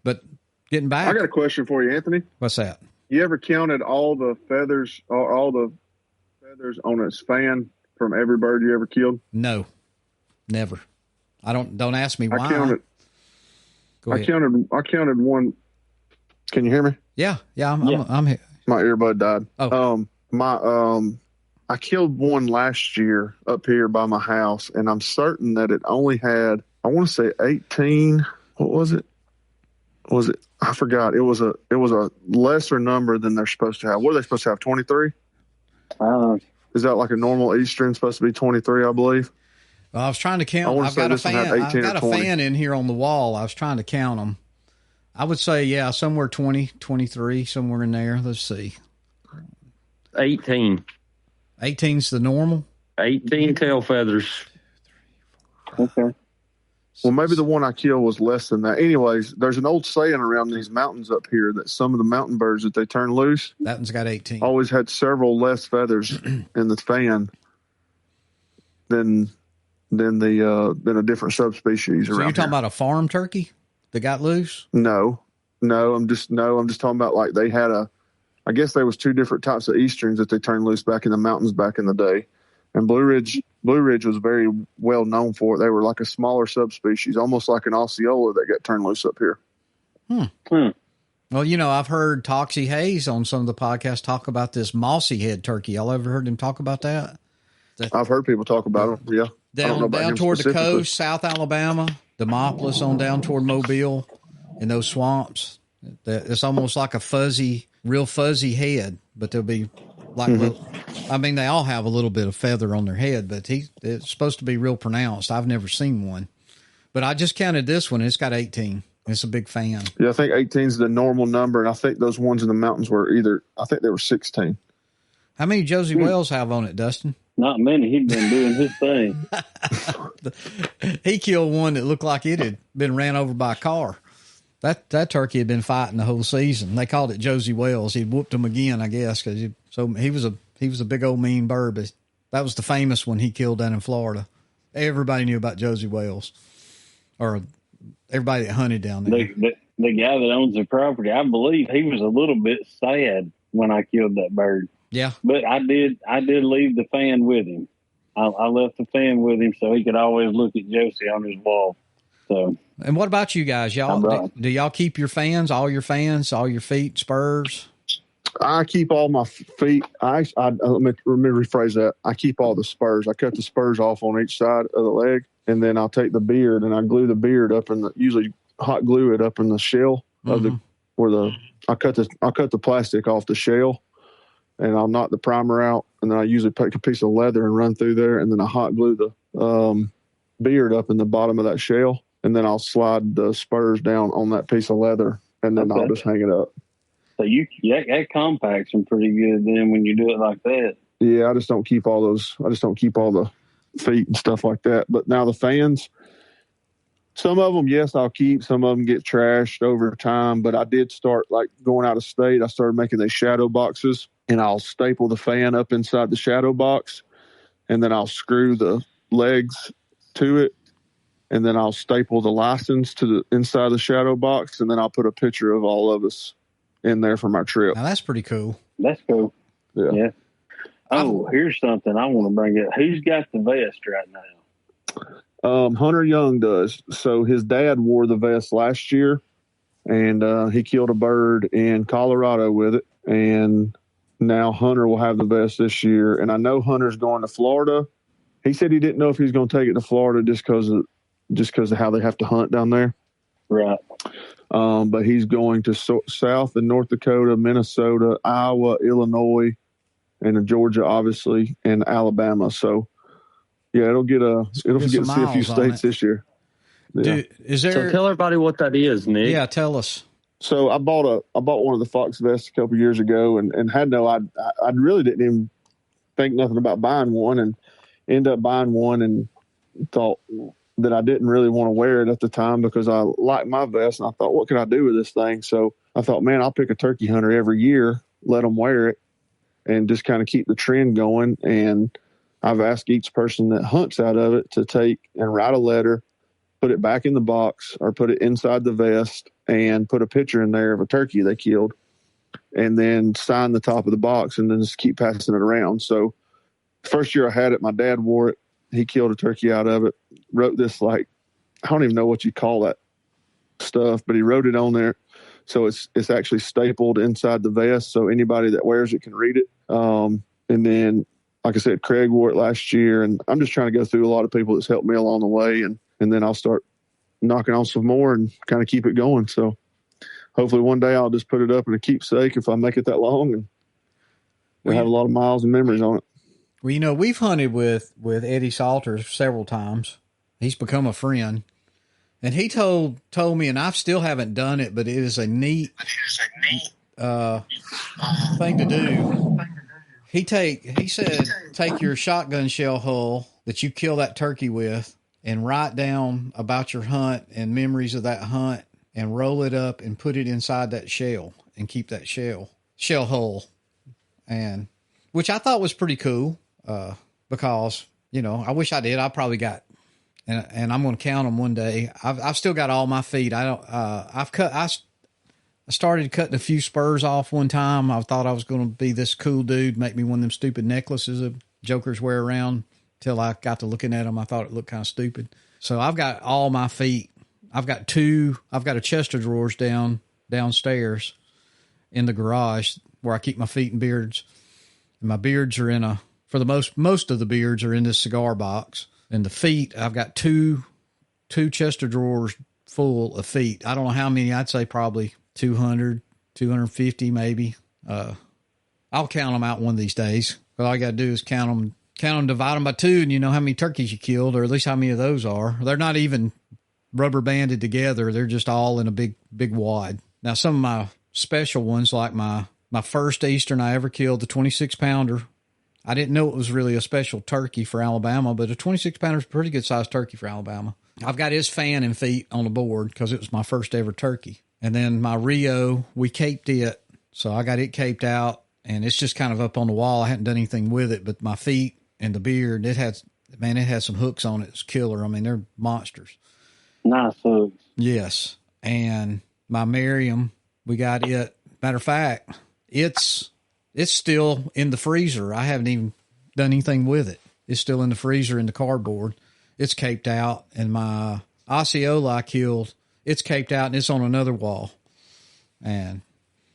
But getting back. I got a question for you, Anthony. What's that? You ever counted all the feathers on its fan from every bird you ever killed? No, never. Don't ask me why. I counted one. Can you hear me? Yeah. I'm here. My earbud died. Oh. I killed one last year up here by my house, and I'm certain that it only had, I want to say 18. What was it? I forgot. It was a lesser number than they're supposed to have. What are they supposed to have? 23? Is that like a normal Eastern supposed to be 23, I believe? Well, I was trying to count. I've got a fan in here on the wall. I was trying to count them. I would say, somewhere 20, 23, somewhere in there. Let's see. 18. 18's the normal? 18 tail feathers. Okay. Well, maybe the one I killed was less than that. Anyways, there's an old saying around these mountains up here that some of the mountain birds that they turn loose, that one's got 18. Always had several less feathers in the fan than a different subspecies around. So you're talking here. about a farm turkey that got loose? No, I'm just talking about like they had I guess there was two different types of Easterns that they turned loose back in the mountains back in the day. And Blue Ridge was very well known for it. They were like a smaller subspecies, almost like an Osceola that got turned loose up here. Well, I've heard Toxie Hayes on some of the podcasts talk about this mossy head turkey. Y'all ever heard him talk about that? I've heard people talk about it. Yeah. Down toward the coast, South Alabama, Demopolis on down toward Mobile, in those swamps. It's almost like a real fuzzy head, but there'll be like, they all have a little bit of feather on their head, but it's supposed to be real pronounced. I've never seen one, but I just counted this one. It's got 18. It's a big fan. Yeah, I think 18 is the normal number, and I think those ones in the mountains were I think they were 16. How many Josie Wells have on it, Dustin? Not many. He'd been doing his thing. He killed one that looked like it had been ran over by a car. That turkey had been fighting the whole season. They called it Josie Wells. He'd whooped him again, I guess, because he was a big old mean bird. But that was the famous one he killed down in Florida. Everybody knew about Josie Wells, or everybody that hunted down there. The guy that owns the property, I believe he was a little bit sad when I killed that bird. Yeah, but I did leave the fan with him. I left the fan with him so he could always look at Josie on his wall. So. And what about you guys? Y'all do y'all keep your fans, all your feet, spurs? I keep all my feet. Let me rephrase that. I keep all the spurs. I cut the spurs off on each side of the leg, and then I'll take the beard and I glue the beard up usually hot glue it up in the shell of I cut the plastic off the shell, and I'll knock the primer out, and then I usually take a piece of leather and run through there, and then I hot glue the beard up in the bottom of that shell. And then I'll slide the spurs down on that piece of leather, and then I'll just hang it up. So that compacts them pretty good then when you do it like that. Yeah, I just don't keep all the feet and stuff like that. But now the fans, some of them, yes, I'll keep. Some of them get trashed over time. But I did start, like, going out of state. I started making these shadow boxes, and I'll staple the fan up inside the shadow box, and then I'll screw the legs to it. And then I'll staple the license to the inside of the shadow box, and then I'll put a picture of all of us in there for my trip. Now that's pretty cool. That's cool. Yeah. Oh, here's something I want to bring up. Who's got the vest right now? Hunter Young does. So his dad wore the vest last year, and he killed a bird in Colorado with it. And now Hunter will have the vest this year. And I know Hunter's going to Florida. He said he didn't know if he was going to take it to Florida just because of how they have to hunt down there. Right. But he's going to South and North Dakota, Minnesota, Iowa, Illinois, and Georgia, obviously, and Alabama. So, yeah, it'll get to see a few states this year. Yeah. Dude, so tell everybody what that is, Nick. Yeah, tell us. So I bought one of the Fox vests a couple years ago and had I really didn't even think nothing about buying one, and ended up buying one and thought that I didn't really want to wear it at the time because I liked my vest, and I thought, what can I do with this thing? So I thought, man, I'll pick a turkey hunter every year, let them wear it, and just kind of keep the trend going. And I've asked each person that hunts out of it to take and write a letter, put it back in the box or put it inside the vest, and put a picture in there of a turkey they killed, and then sign the top of the box, and then just keep passing it around. So first year I had it, my dad wore it. He killed a turkey out of it, wrote this, like, I don't even know what you call that stuff, but he wrote it on there. So it's actually stapled inside the vest, so anybody that wears it can read it. And then, like I said, Craig wore it last year, and I'm just trying to go through a lot of people that's helped me along the way, and then I'll start knocking on some more and kind of keep it going. So hopefully one day I'll just put it up in a keepsake if I make it that long, and we'll have a lot of miles and memories on it. Well, we've hunted with Eddie Salters several times. He's become a friend, and he told me, and I still haven't done it, but it is a neat thing to do. He said, take your shotgun shell hull that you kill that turkey with and write down about your hunt and memories of that hunt and roll it up and put it inside that shell and keep that shell hull, and which I thought was pretty cool. Because, I wish I did. I probably got, and I'm going to count them one day. I've still got all my feet. I started cutting a few spurs off one time. I thought I was going to be this cool dude, make me one of them stupid necklaces that jokers wear around. Till I got to looking at them, I thought it looked kind of stupid. So I've got all my feet. I've got a chest of drawers downstairs in the garage where I keep my feet and beards. And my beards are for the most of the beards are in this cigar box, and the feet, I've got two chest of drawers full of feet. I don't know how many. I'd say probably 200, 250 maybe. I'll count them out one of these days. All I got to do is count them, divide them by 2, and you know how many turkeys you killed, or at least how many of those are. They're not even rubber banded together. They're just all in a big wad. Now, some of my special ones, like my first Eastern I ever killed, the 26-pounder. I didn't know it was really a special turkey for Alabama, but a 26-pounder is a pretty good-sized turkey for Alabama. I've got his fan and feet on the board because it was my first ever turkey. And then my Rio, we caped it, so I got it caped out, and it's just kind of up on the wall. I hadn't done anything with it, but my feet and the beard, it had some hooks on it. It's killer. I mean, they're monsters. Nice hooks. Yes. And my Merriam, we got it. Matter of fact, it's still in the freezer. I haven't even done anything with it. It's still in the freezer in the cardboard. It's caped out. And my Osceola I killed, it's caped out and it's on another wall. And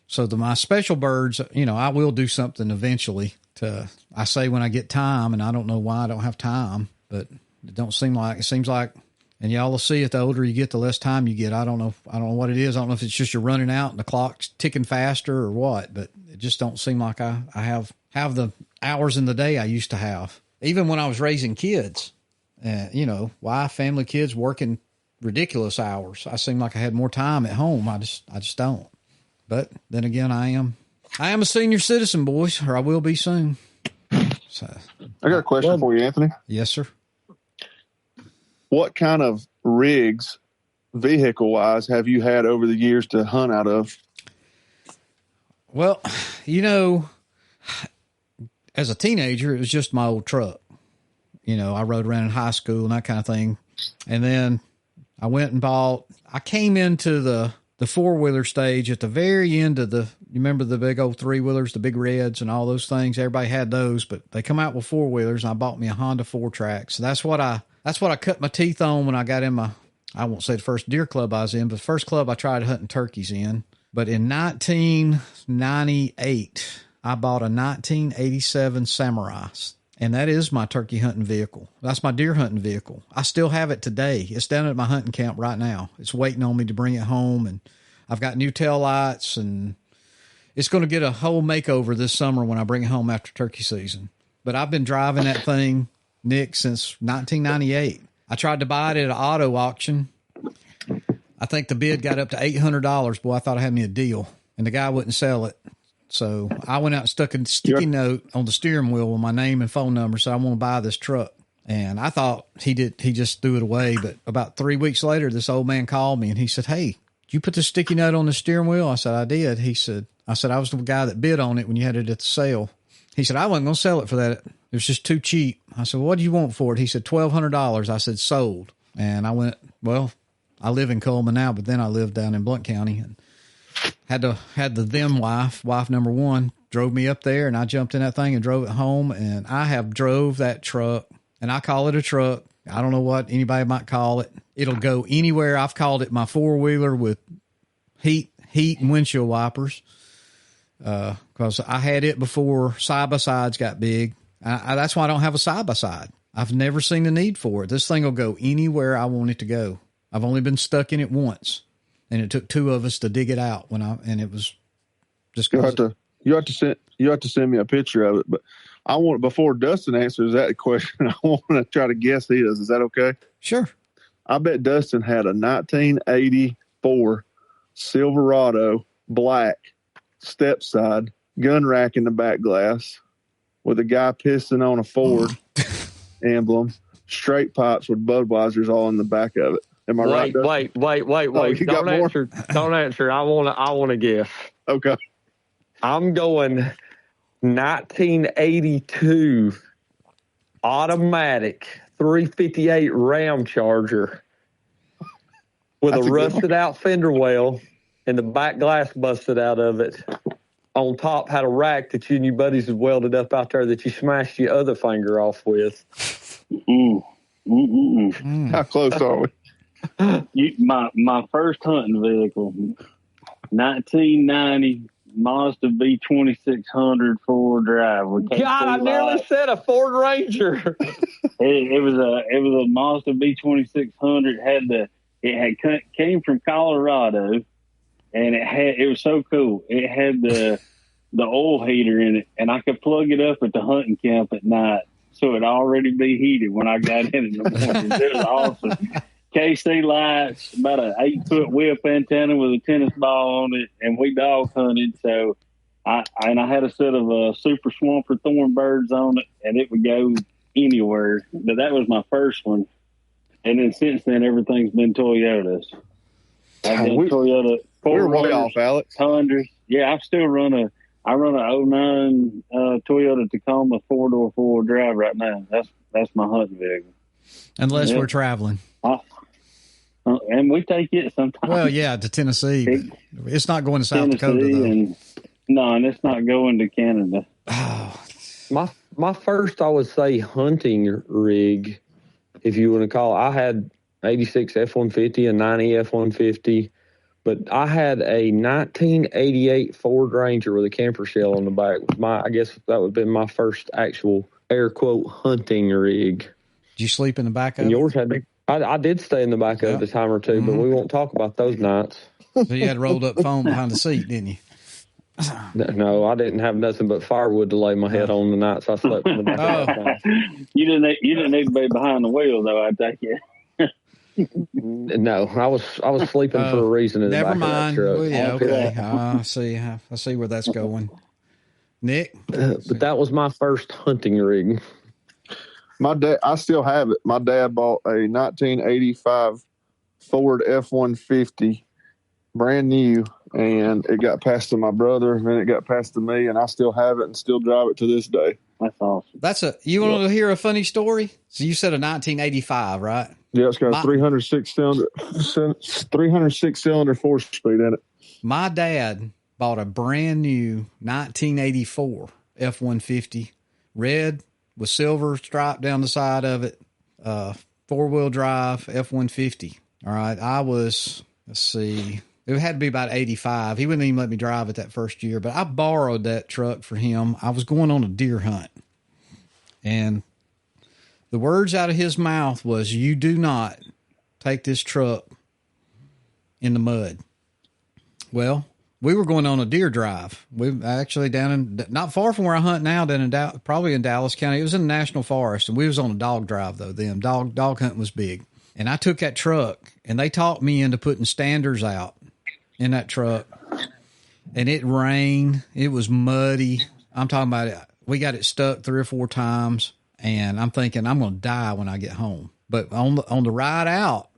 so my special birds, I will do something eventually I say when I get time, and I don't know why I don't have time, but it seems like, and y'all will see it, the older you get, the less time you get. I don't know what it is. I don't know if it's just you're running out and the clock's ticking faster or what, but it just don't seem like I have the hours in the day I used to have. Even when I was raising kids, wife, family, kids, working ridiculous hours. I seem like I had more time at home. I just don't. But then again, I am a senior citizen, boys, or I will be soon. So I got a question for you, Anthony. Yes, sir. What kind of rigs, vehicle-wise, have you had over the years to hunt out of? Well, as a teenager, it was just my old truck. I rode around in high school and that kind of thing. And then I went and I came into the four-wheeler stage at the very end of you remember the big old three-wheelers, the big reds and all those things? Everybody had those, but they come out with four-wheelers, and I bought me a Honda 4-track. So that's what I cut my teeth on when I got in I won't say the first deer club I was in, but the first club I tried hunting turkeys in. But in 1998, I bought a 1987 Samurai, and that is my turkey hunting vehicle. That's my deer hunting vehicle. I still have it today. It's down at my hunting camp right now. It's waiting on me to bring it home, and I've got new tail lights, and it's going to get a whole makeover this summer when I bring it home after turkey season. But I've been driving that thing, Nick, since 1998. I tried to buy it at an auto auction. I think the bid got up to $800. Boy, I thought I had me a deal, and the guy wouldn't sell it. So I went out and stuck a sticky note on the steering wheel with my name and phone number. So I want to buy this truck. And I thought he just threw it away. But about 3 weeks later, this old man called me and he said, "Hey, did you put the sticky note on the steering wheel?" I said, "I did." I said, "I was the guy that bid on it when you had it at the sale." He said, "I wasn't going to sell it for that. It was just too cheap." I said, "What do you want for it?" He said, $1,200. I said, "Sold." And I went, well, I live in Coleman now, but then I lived down in Blount County and had the wife number one, drove me up there, and I jumped in that thing and drove it home. And I have drove that truck, and I call it a truck. I don't know what anybody might call it. It'll go anywhere. I've called it my four-wheeler with heat and windshield wipers, because I had it before side-by-sides got big. That's why I don't have a side-by-side. I've never seen the need for it. This thing will go anywhere I want it to go. I've only been stuck in it once, and it took two of us to dig it out and it was just. You have to send me a picture of it. But I want, before Dustin answers that question, I want to try to guess his. Is that okay? Sure. I bet Dustin had a 1984 Silverado black step side gun rack in the back glass with a guy pissing on a Ford emblem, straight pipes with Budweisers all in the back of it. Am I right? Wait. Don't answer. I want to guess. Okay. I'm going 1982 automatic 358 Ram Charger with a rusted out fender well and the back glass busted out of it. On top had a rack that you and your buddies had welded up out there that you smashed your other finger off with. How close are we? My first hunting vehicle, 1990 Mazda B2600 four-wheel drive. God, I nearly said a Ford Ranger. it was a Mazda B2600. It came from Colorado, and it was so cool. It had the oil heater in it, and I could plug it up at the hunting camp at night, so it'd already be heated when I got in the morning. It was awesome. KC lights, about an 8-foot whip antenna with a tennis ball on it, and we dog hunted. So I had a set of Super Swamper thorn birds on it, and it would go anywhere. But that was my first one, and then since then everything's been Toyotas. I've done Toyota. We're way off, Alex. Hundreds. Yeah, I run a 09 Toyota Tacoma 4-door 4-wheel drive right now. That's my hunting vehicle. Unless we're traveling. And we take it sometimes. Well, yeah, to Tennessee. It's not going to South Dakota, though. And it's not going to Canada. Oh. My first, I would say, hunting rig, if you want to call it. I had 86 F-150 and 90 F-150, but I had a 1988 Ford Ranger with a camper shell on the back. I guess that would have been my first actual, air quote, hunting rig. Did you sleep in the back of and it? Yours had I did stay in the back of it a time or two, but we won't talk about those nights. So you had rolled up foam behind the seat, didn't you? No, I didn't have nothing but firewood to lay my head on the nights I slept in the back of the You didn't need to be behind the wheel, though, I take it. No, I was sleeping for a reason in the back of that truck. Well, yeah, okay. I see where that's going. Nick? But that was my first hunting rig. My dad, I still have it. My dad bought a 1985 Ford F-150, brand new, and it got passed to my brother, and then it got passed to me, and I still have it and still drive it to this day. That's awesome. You want to hear a funny story? So you said a 1985, right? Yeah, it's got a 306 cylinder 4-speed in it. My dad bought a brand new 1984 F-150, red, with silver stripe down the side of it, 4-wheel drive F-150. All right. Let's see, it had to be about 85. He wouldn't even let me drive it that first year, but I borrowed that truck for him. I was going on a deer hunt, and the words out of his mouth was, "You do not take this truck in the mud." Well, we were going on a deer drive. We actually not far from where I hunt now, probably in Dallas County. It was in the National Forest, and we was on a dog drive though. Then dog hunting was big, And I took that truck, and they talked me into putting standers out in that truck. And it rained. It was muddy. I'm talking about it. We got it stuck 3 or 4 times, and I'm thinking I'm going to die when I get home. But on the ride out,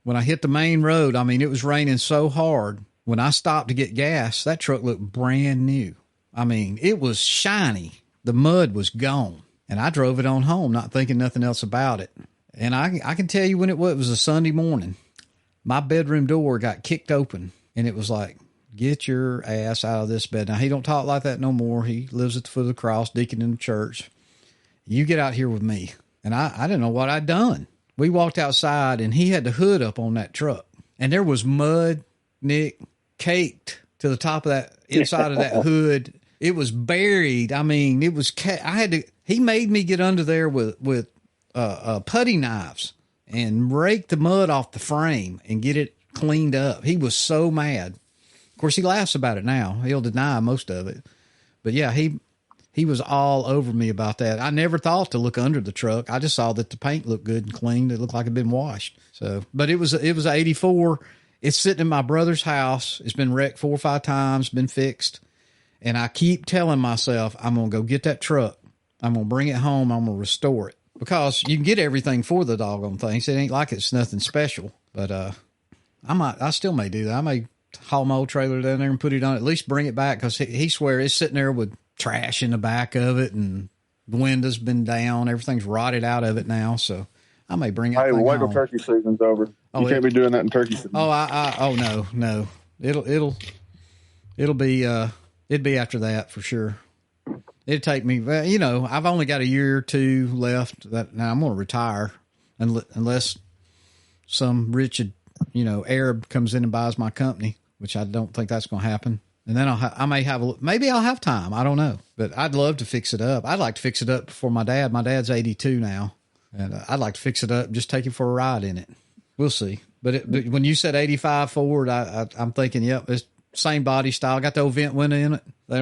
when I hit the main road, I mean, it was raining so hard. When I stopped to get gas, that truck looked brand new. I mean, it was shiny. The mud was gone. And I drove it on home, not thinking nothing else about it. And I can tell you when it was a Sunday morning. My bedroom door got kicked open, and it was like, get your ass out of this bed. Now, he don't talk like that no more. He lives at the foot of the cross, deacon in the church. You get out here with me. And I didn't know what I'd done. We walked outside, and he had the hood up on that truck. And there was mud, Nick, caked to the top of that, inside of that hood. It was buried. I mean, it was, he made me get under there with putty knives and rake the mud off the frame and get it cleaned up. He was so mad. Of course, he laughs about it now. He'll deny most of it. But yeah, he was all over me about that. I never thought to look under the truck. I just saw that the paint looked good and clean. It looked like it had been washed. So, but it was an 84. It's sitting in my brother's house. It's been wrecked 4 or 5 times, been fixed. And I keep telling myself, I'm going to go get that truck. I'm going to bring it home. I'm going to restore it. Because you can get everything for the doggone things. It ain't like it's nothing special. But I still may do that. I may haul my old trailer down there and put it on, at least bring it back, because he swears it's sitting there with trash in the back of it, and the window's been down. Everything's rotted out of it now. So I may bring it. Hey, wait till turkey season's over. You can't be doing that in turkey season. Oh, no. It'll be, it'd be after that for sure. It'd take me, I've only got a year or 2 left. Now I'm going to retire unless some rich, Arab comes in and buys my company, which I don't think that's going to happen. And then maybe I'll have time. I don't know, but I'd love to fix it up. I'd like to fix it up before my dad. My dad's 82 now, and I'd like to fix it up, just take him for a ride in it. We'll see. But when you said 85 Ford, I'm thinking, yep, it's same body style. Got the old vent window in it. They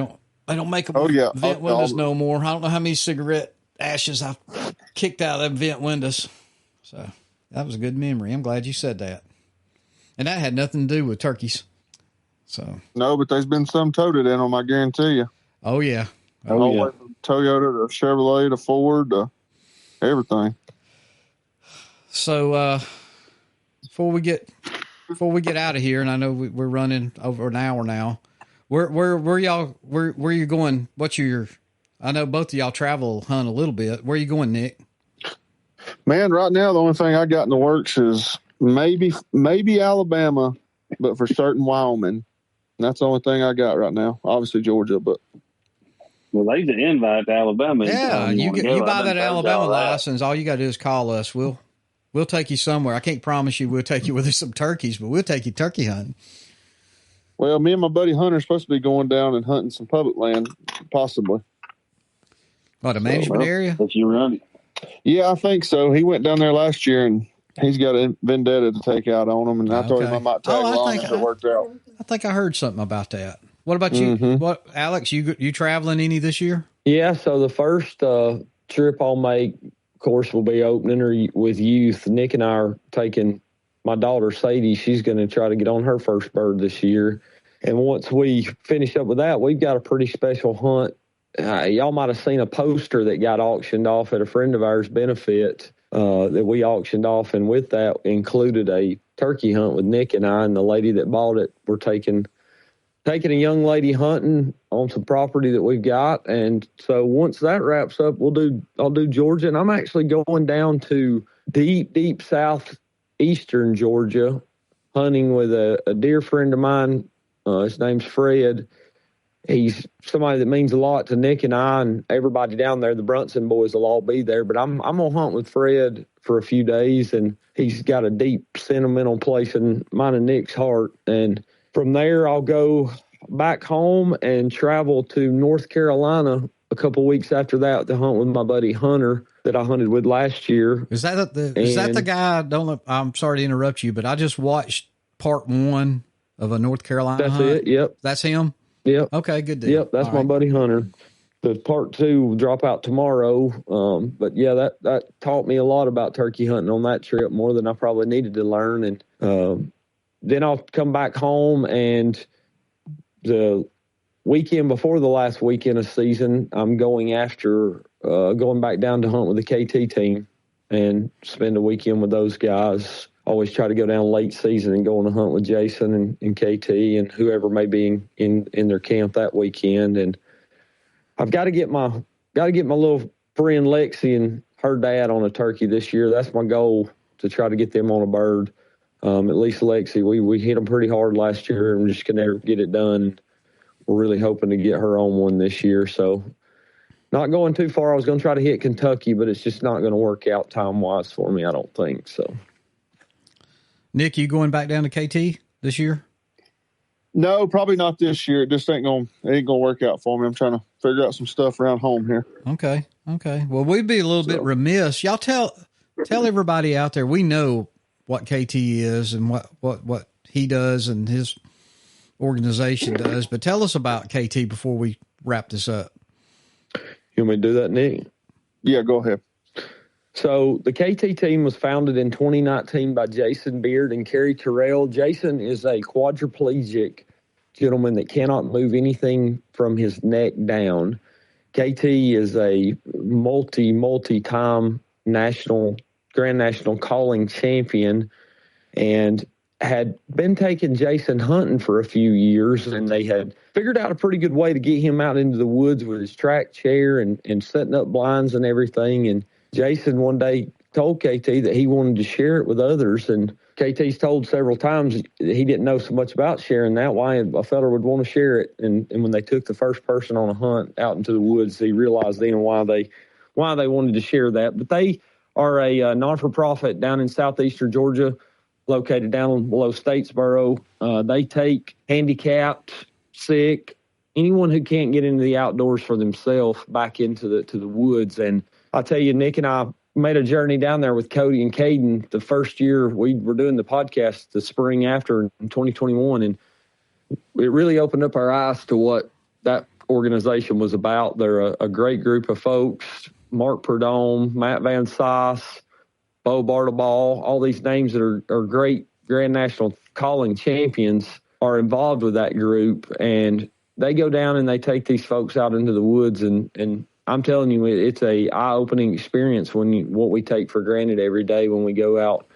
don't make them vent windows no more. I don't know how many cigarette ashes I've kicked out of them vent windows. So that was a good memory. I'm glad you said that. And that had nothing to do with turkeys. So no, but there's been some toted in them, I guarantee you. Oh yeah. Toyota to Chevrolet to Ford to everything. So before we get out of here, and I know we're running over an hour now. Where you going? I know both of y'all travel hunt a little bit. Where are you going, Nick? Man, right now the only thing I got in the works is maybe Alabama, but for certain Wyoming. And that's the only thing I got right now. Obviously Georgia, but well, there's an invite to Alabama. Yeah, you buy that Alabama license. All you got to do is call us. We'll take you somewhere. I can't promise you we'll take you with some turkeys, but we'll take you turkey hunting. Well, me and my buddy Hunter are supposed to be going down and hunting some public land, possibly. What, a management area? If you run. Yeah, I think so. He went down there last year, and he's got a vendetta to take out on him, and I told him I might tag along if it worked out. I think I heard something about that. What about you? What, Alex, you traveling any this year? Yeah, so the first trip I'll make, of course, will be opening with youth. Nick and I are taking my daughter, Sadie. She's going to try to get on her first bird this year. And once we finish up with that, we've got a pretty special hunt. Y'all might have seen a poster that got auctioned off at a friend of ours' benefit that we auctioned off. And with that included a turkey hunt with Nick and I, and the lady that bought it. We're taking a young lady hunting on some property that we've got. And so once that wraps up, I'll do Georgia. And I'm actually going down to deep southeastern Georgia, hunting with a dear friend of mine. His name's Fred. He's somebody that means a lot to Nick and I and everybody down there. The Brunson boys will all be there, but I'm going to hunt with Fred for a few days, and he's got a deep sentimental place in mine and Nick's heart. And from there, I'll go back home and travel to North Carolina a couple weeks after that to hunt with my buddy Hunter that I hunted with last year. Is that the guy? I'm sorry to interrupt you, but I just watched part 1 of a North Carolina hunt. That's it. Yep. That's him. Yep. Okay, good deal. Yep, that's my buddy Hunter. the part 2 will drop out tomorrow. But yeah, that taught me a lot about turkey hunting on that trip, more than I probably needed to learn. And then I'll come back home, and the weekend before the last weekend of season, I'm going back down to hunt with the KT team and spend a weekend with those guys. Always try to go down late season and go on a hunt with Jason and KT and whoever may be in their camp that weekend. And I've got to get my little friend Lexi and her dad on a turkey this year. That's my goal, to try to get them on a bird. At least Lexi, we hit them pretty hard last year, and just could never get it done. We're really hoping to get her on one this year. So not going too far. I was going to try to hit Kentucky, but it's just not going to work out time-wise for me, I don't think. So, Nick, you going back down to KT this year? No, probably not this year. It just ain't going to work out for me. I'm trying to figure out some stuff around home here. Okay. Well, we'd be a little bit remiss. Y'all tell everybody out there, we know what KT is and what he does and his organization does, but tell us about KT before we wrap this up. You want me to do that, Nick? Yeah, go ahead. So the KT team was founded in 2019 by Jason Beard and Kerry Terrell. Jason is a quadriplegic gentleman that cannot move anything from his neck down. KT is a multi-time grand national calling champion, and had been taking Jason hunting for a few years, and they had figured out a pretty good way to get him out into the woods with his track chair and setting up blinds and everything. And Jason one day told KT that he wanted to share it with others, and KT's told several times he didn't know so much about sharing that, why a fella would want to share it. And when they took the first person on a hunt out into the woods, he realized then why they wanted to share that. But they are a non-for-profit down in southeastern Georgia, located down below Statesboro. They take handicapped, sick, anyone who can't get into the outdoors for themselves back into the woods. And I'll tell you, Nick and I made a journey down there with Cody and Caden the first year we were doing the podcast, the spring after in 2021. And it really opened up our eyes to what that organization was about. They're a great group of folks. Mark Perdome, Matt Van Sice, Bo Bartleball, all these names that are great Grand National calling champions are involved with that group. And they go down and they take these folks out into the woods. And I'm telling you, it's a eye-opening experience what we take for granted every day when we go out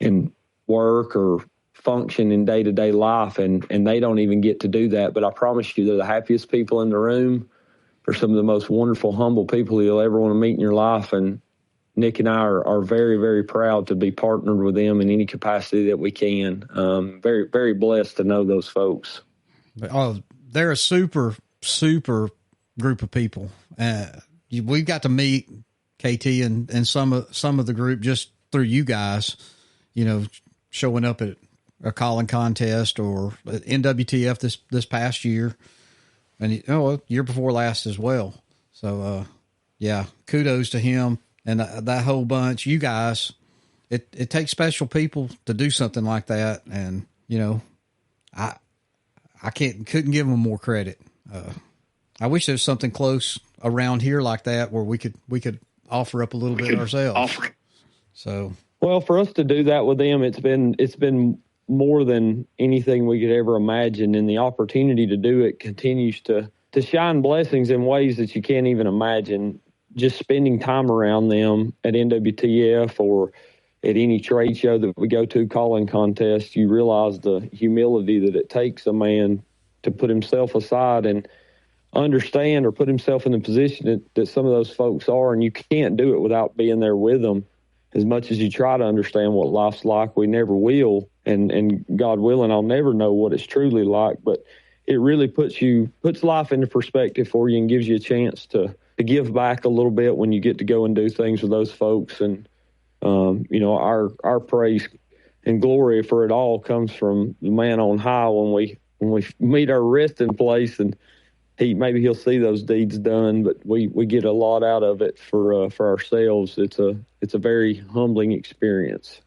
and work or function in day-to-day life. And they don't even get to do that. But I promise you, they're the happiest people in the room. They're some of the most wonderful, humble people you'll ever want to meet in your life. And Nick and I are very, very proud to be partnered with them in any capacity that we can. Very, very blessed to know those folks. Oh, they're a super, super group of people. We've got to meet KT and some of the group just through you guys, showing up at a calling contest or at NWTF this past year, and year before last as well. So, yeah, kudos to him. And that whole bunch, you guys, it takes special people to do something like that. And, I couldn't give them more credit. I wish there was something close around here like that where we could offer up a little bit ourselves. So, well, for us to do that with them, it's been more than anything we could ever imagine. And the opportunity to do it continues to shine blessings in ways that you can't even imagine. Just spending time around them at NWTF or at any trade show that we go to, calling contest, you realize the humility that it takes a man to put himself aside and understand or put himself in the position that some of those folks are. And you can't do it without being there with them. As much as you try to understand what life's like, we never will. And God willing, I'll never know what it's truly like. But it really puts life into perspective for you and gives you a chance to give back a little bit when you get to go and do things with those folks. And, our praise and glory for it all comes from the man on high when we meet our resting place, and he'll see those deeds done, but we get a lot out of it for ourselves. It's a very humbling experience.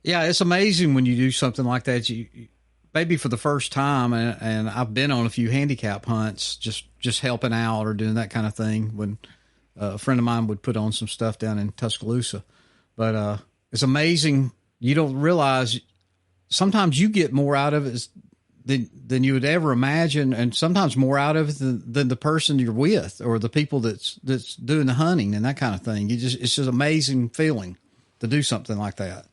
Yeah. It's amazing when you do something like that. maybe for the first time, and I've been on a few handicap hunts, just helping out or doing that kind of thing when a friend of mine would put on some stuff down in Tuscaloosa. But it's amazing. You don't realize sometimes you get more out of it than you would ever imagine, and sometimes more out of it than the person you're with or the people that's doing the hunting and that kind of thing. It's just an amazing feeling to do something like that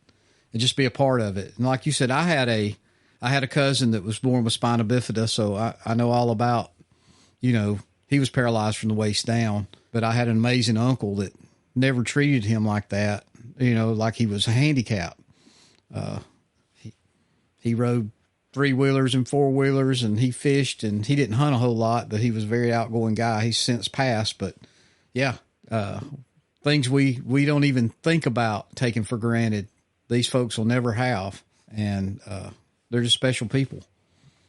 and just be a part of it. And like you said, I had a cousin that was born with spina bifida, so I know all about, he was paralyzed from the waist down, but I had an amazing uncle that never treated him like that, like he was a handicap. He rode 3-wheelers and 4-wheelers, and he fished, and he didn't hunt a whole lot, but he was a very outgoing guy. He's since passed, but yeah, things we don't even think about taking for granted, these folks will never have, and they're just special people.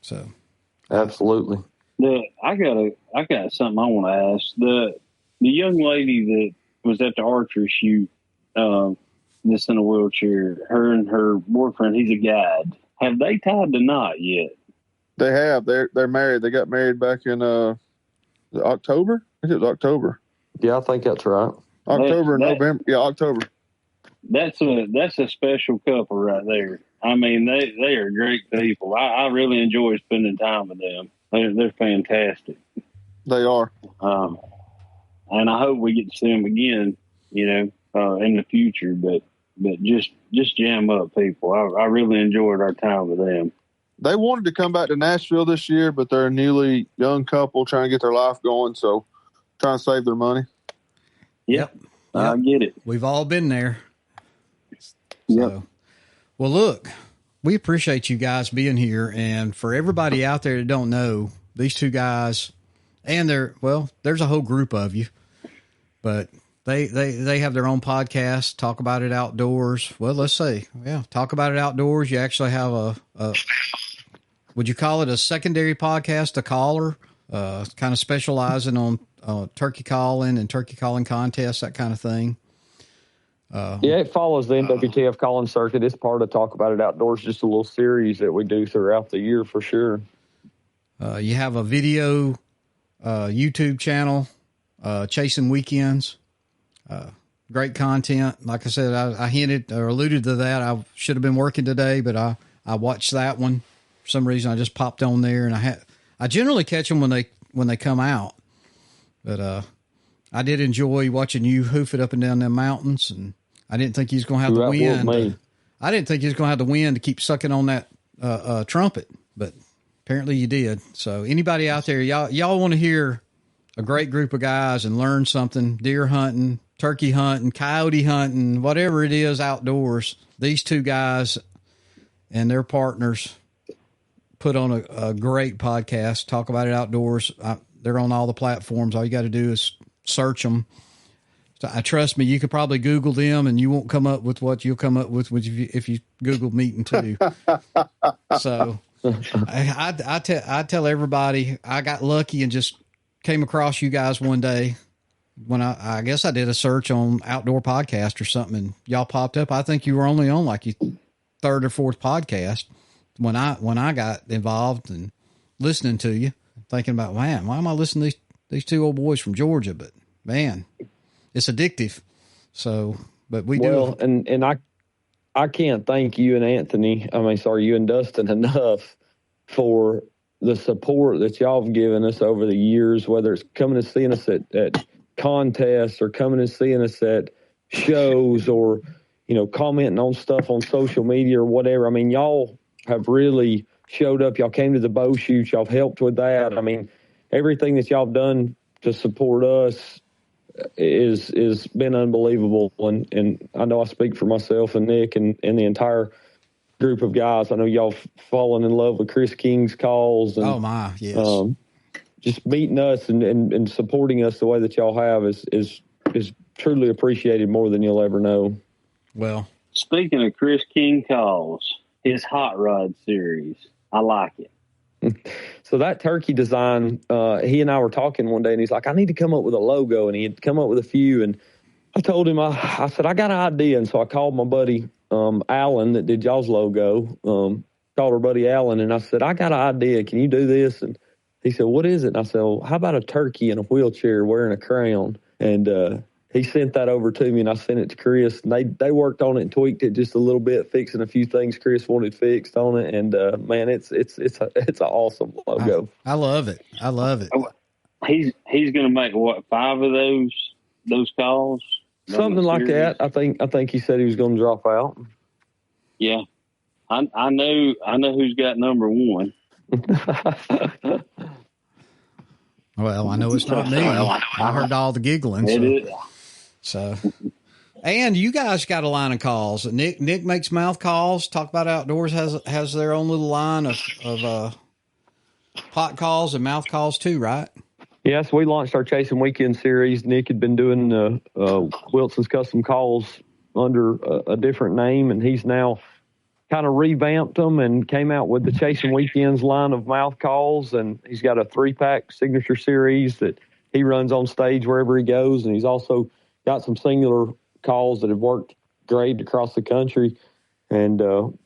So, absolutely. I got something I want to ask. The young lady that was at the archery shoot, that's in a wheelchair, her and her boyfriend, he's a guide. Have they tied the knot yet? They have. They're married. They got married back in October. I think it was October. Yeah, I think that's right. November. Yeah, October. That's a special couple right there. I mean, they are great people. I really enjoy spending time with them. They're fantastic. They are. And I hope we get to see them again, in the future. But just jam up, people. I really enjoyed our time with them. They wanted to come back to Nashville this year, but they're a newly young couple trying to get their life going, so trying to save their money. Yep. I get it. We've all been there. Yep. So, well, look, we appreciate you guys being here, and for everybody out there that don't know, these two guys, and there's a whole group of you, but They have their own podcast, Talk About It Outdoors. Well, let's say, Talk About It Outdoors. You actually have a would you call it a secondary podcast, a caller, kind of specializing on turkey calling and turkey calling contests, that kind of thing. It follows the NWTF calling circuit. It's part of Talk About It Outdoors, just a little series that we do throughout the year for sure. You have a video YouTube channel, Chasing Weekends. Great content. Like I said, I hinted or alluded to that. I should have been working today, but I watched that one. For some reason, I just popped on there, and I generally catch them when they come out. But I did enjoy watching you hoof it up and down them mountains, and I didn't think he was going to have the wind. I didn't think he was going to have the wind to keep sucking on that trumpet, but apparently you did. So anybody out there, y'all want to hear a great group of guys and learn something, deer hunting, turkey hunting, coyote hunting, whatever it is outdoors, these two guys and their partners put on a great podcast, Talk About It Outdoors. They're on all the platforms. All you got to do is search them. So trust me, you could probably Google them and you won't come up with what you'll come up with if you Google Meeting Two. So I tell everybody I got lucky and just came across you guys one day when I guess I did a search on outdoor podcast or something, and y'all popped up. I think you were only on like your third or fourth podcast when I got involved and listening to you, thinking about, man, why am I listening to these two old boys from Georgia? But man, it's addictive. So, but we do. And I can't thank you and you and Dustin enough for the support that y'all have given us over the years, whether it's coming and seeing us at contests or coming and seeing us at shows or, commenting on stuff on social media or whatever. I mean, y'all have really showed up. Y'all came to the bow shoot. Y'all helped with that. I mean, everything that y'all have done to support us is been unbelievable. And I know I speak for myself and Nick and the entire group of guys. I know y'all fallen in love with Chris King's calls. And, oh my, yes. Just meeting us and supporting us the way that y'all have is truly appreciated more than you'll ever know. Well, speaking of Chris King calls, his hot rod series, I like it. So that turkey design, he and I were talking one day, and he's like, I need to come up with a logo, and he had come up with a few, and I told him, I said, I got an idea, and so I called my buddy Alan that did y'all's logo, called our buddy Alan, and I said, I got an idea. Can you do this? And he said, what is it? And I said, well, how about a turkey in a wheelchair wearing a crown? And he sent that over to me, and I sent it to Chris. And they worked on it and tweaked it just a little bit, fixing a few things Chris wanted fixed on it. And man, it's an awesome logo. I love it. I love it. He's going to make what, 5 of those calls? Something like that. I think he said he was going to drop out. Yeah, I know who's got number 1. Well, I know it's not me. I heard all the giggling. So, and you guys got a line of calls. Nick makes mouth calls. Talk About Outdoors has their own little line of pot calls and mouth calls too, right? Yes, we launched our Chasing Weekend series. Nick had been doing Wilson's Custom Calls under a different name, and he's now kind of revamped them and came out with the Chasing Weekends line of mouth calls. And he's got a 3-pack signature series that he runs on stage wherever he goes. And he's also got some singular calls that have worked great across the country. And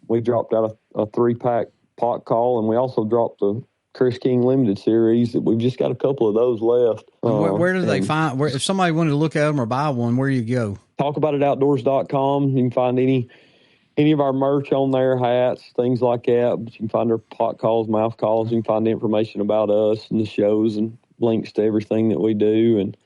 we dropped out a 3-pack pot call, and we also dropped the Chris King Limited series. We've just got a couple of those left. Where do they find, if somebody wanted to look at them or buy one, where do you go? Talkaboutitoutdoors.com. You can find any of our merch on there, hats, things like that. But you can find our pot calls, mouth calls. You can find the information about us and the shows and links to everything that we do. And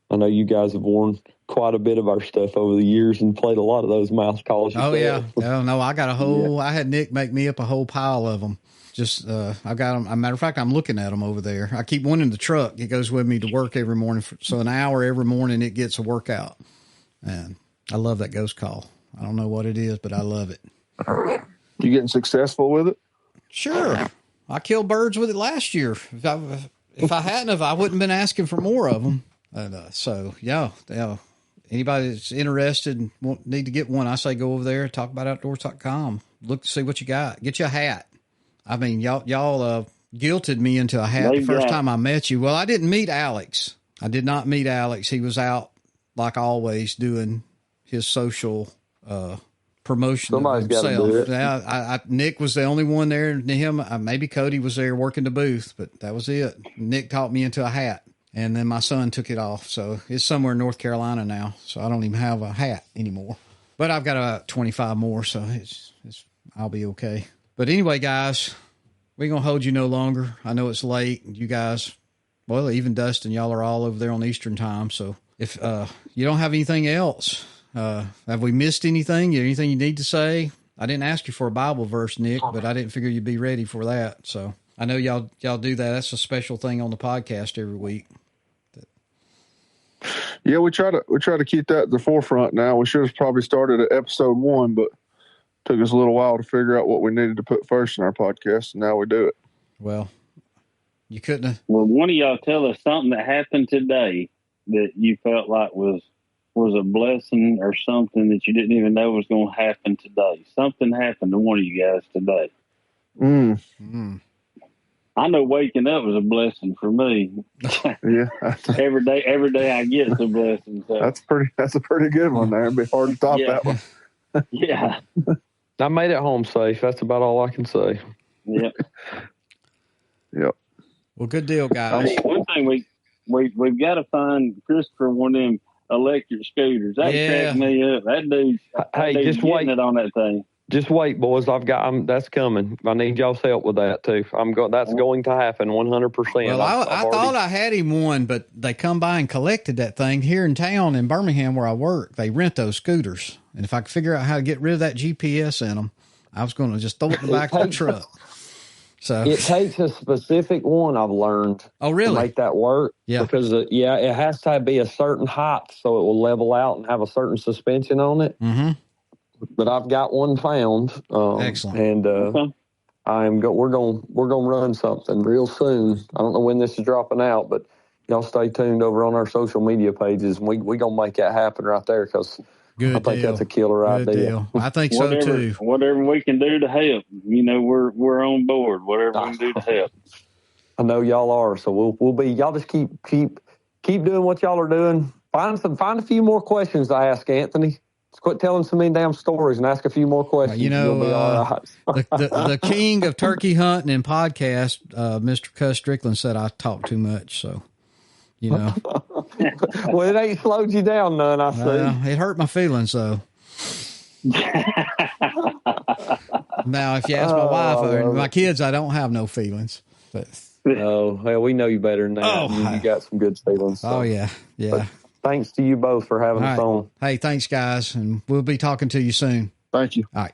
I know you guys have worn quite a bit of our stuff over the years and played a lot of those mouth calls. Oh, yeah. Oh, no, I got a whole, I had Nick make me up a whole pile of them. Just, I got them. As a matter of fact, I'm looking at them over there. I keep one in the truck. It goes with me to work every morning. So an hour every morning, it gets a workout. And I love that ghost call. I don't know what it is, but I love it. You getting successful with it? Sure. I killed birds with it last year. If I hadn't, I wouldn't have been asking for more of them. And so, yeah. Anybody that's interested and need to get one, I say go over there, talkaboutoutdoors.com. Look to see what you got. Get you a hat. I mean, y'all guilted me into a hat the first time I met you. Well, I didn't meet Alex. I did not meet Alex. He was out, like always, doing his social promotion. Somebody's of himself. Got to do it. Yeah, Nick was the only one there. Him, maybe Cody was there working the booth, but that was it. Nick talked me into a hat, and then my son took it off. So it's somewhere in North Carolina now. So I don't even have a hat anymore. But I've got about 25 more, so I'll be okay. But anyway, guys, we're going to hold you no longer. I know it's late. You guys, well, even Dustin, y'all are all over there on Eastern time. So if you don't have anything else, have we missed anything? Anything you need to say? I didn't ask you for a Bible verse, Nick, but I didn't figure you'd be ready for that. So I know y'all do that. That's a special thing on the podcast every week. Yeah, we try to keep that at the forefront now. We should have probably started at episode 1, but took us a little while to figure out what we needed to put first in our podcast, and now we do it. Well, you couldn't have. Well, one of y'all tell us something that happened today that you felt like was a blessing or something that you didn't even know was going to happen today. Something happened to one of you guys today. I know waking up was a blessing for me. Yeah. every day I get a blessing. So. That's a pretty good one there. It'd be hard to top that one. Yeah. I made it home safe. That's about all I can say. Yep. Well, good deal, guys. One thing we've got to find Christopher one of them electric scooters. That cracked me up. That dude's just wait it on that thing. Just wait, boys. That's coming. I need y'all's help with that too. That's going to happen 100%. Well, I thought I had him one, but they come by and collected that thing here in town in Birmingham where I work. They rent those scooters. And if I could figure out how to get rid of that GPS in them, I was going to just throw it in the back of the truck. So it takes a specific one, I've learned. Oh, really? To make that work. Yeah. Because, it has to be a certain height so it will level out and have a certain suspension on it. Mm-hmm. But I've got one found. Excellent. And we're going to run something real soon. I don't know when this is dropping out, but y'all stay tuned over on our social media pages. And we going to make that happen right there because I think that's a killer idea. Deal. I think so too. Whatever we can do to help, we're on board. Whatever we can do to help. I know y'all are. So we'll be. Y'all just keep doing what y'all are doing. Find a few more questions to ask Anthony. quit telling so many damn stories and ask a few more questions. You know, You'll be all right. the king of turkey hunting and podcast, Mr. Cuss Strickland, said I talk too much. So, you know. Well, it ain't slowed you down none, I see. It hurt my feelings, though. Now, if you ask my wife or my kids, I don't have no feelings. But oh, well, we know you better than that. Oh, you got some good feelings. So. Oh, yeah. But thanks to you both for having us on. Hey, thanks, guys. And we'll be talking to you soon. Thank you. All right.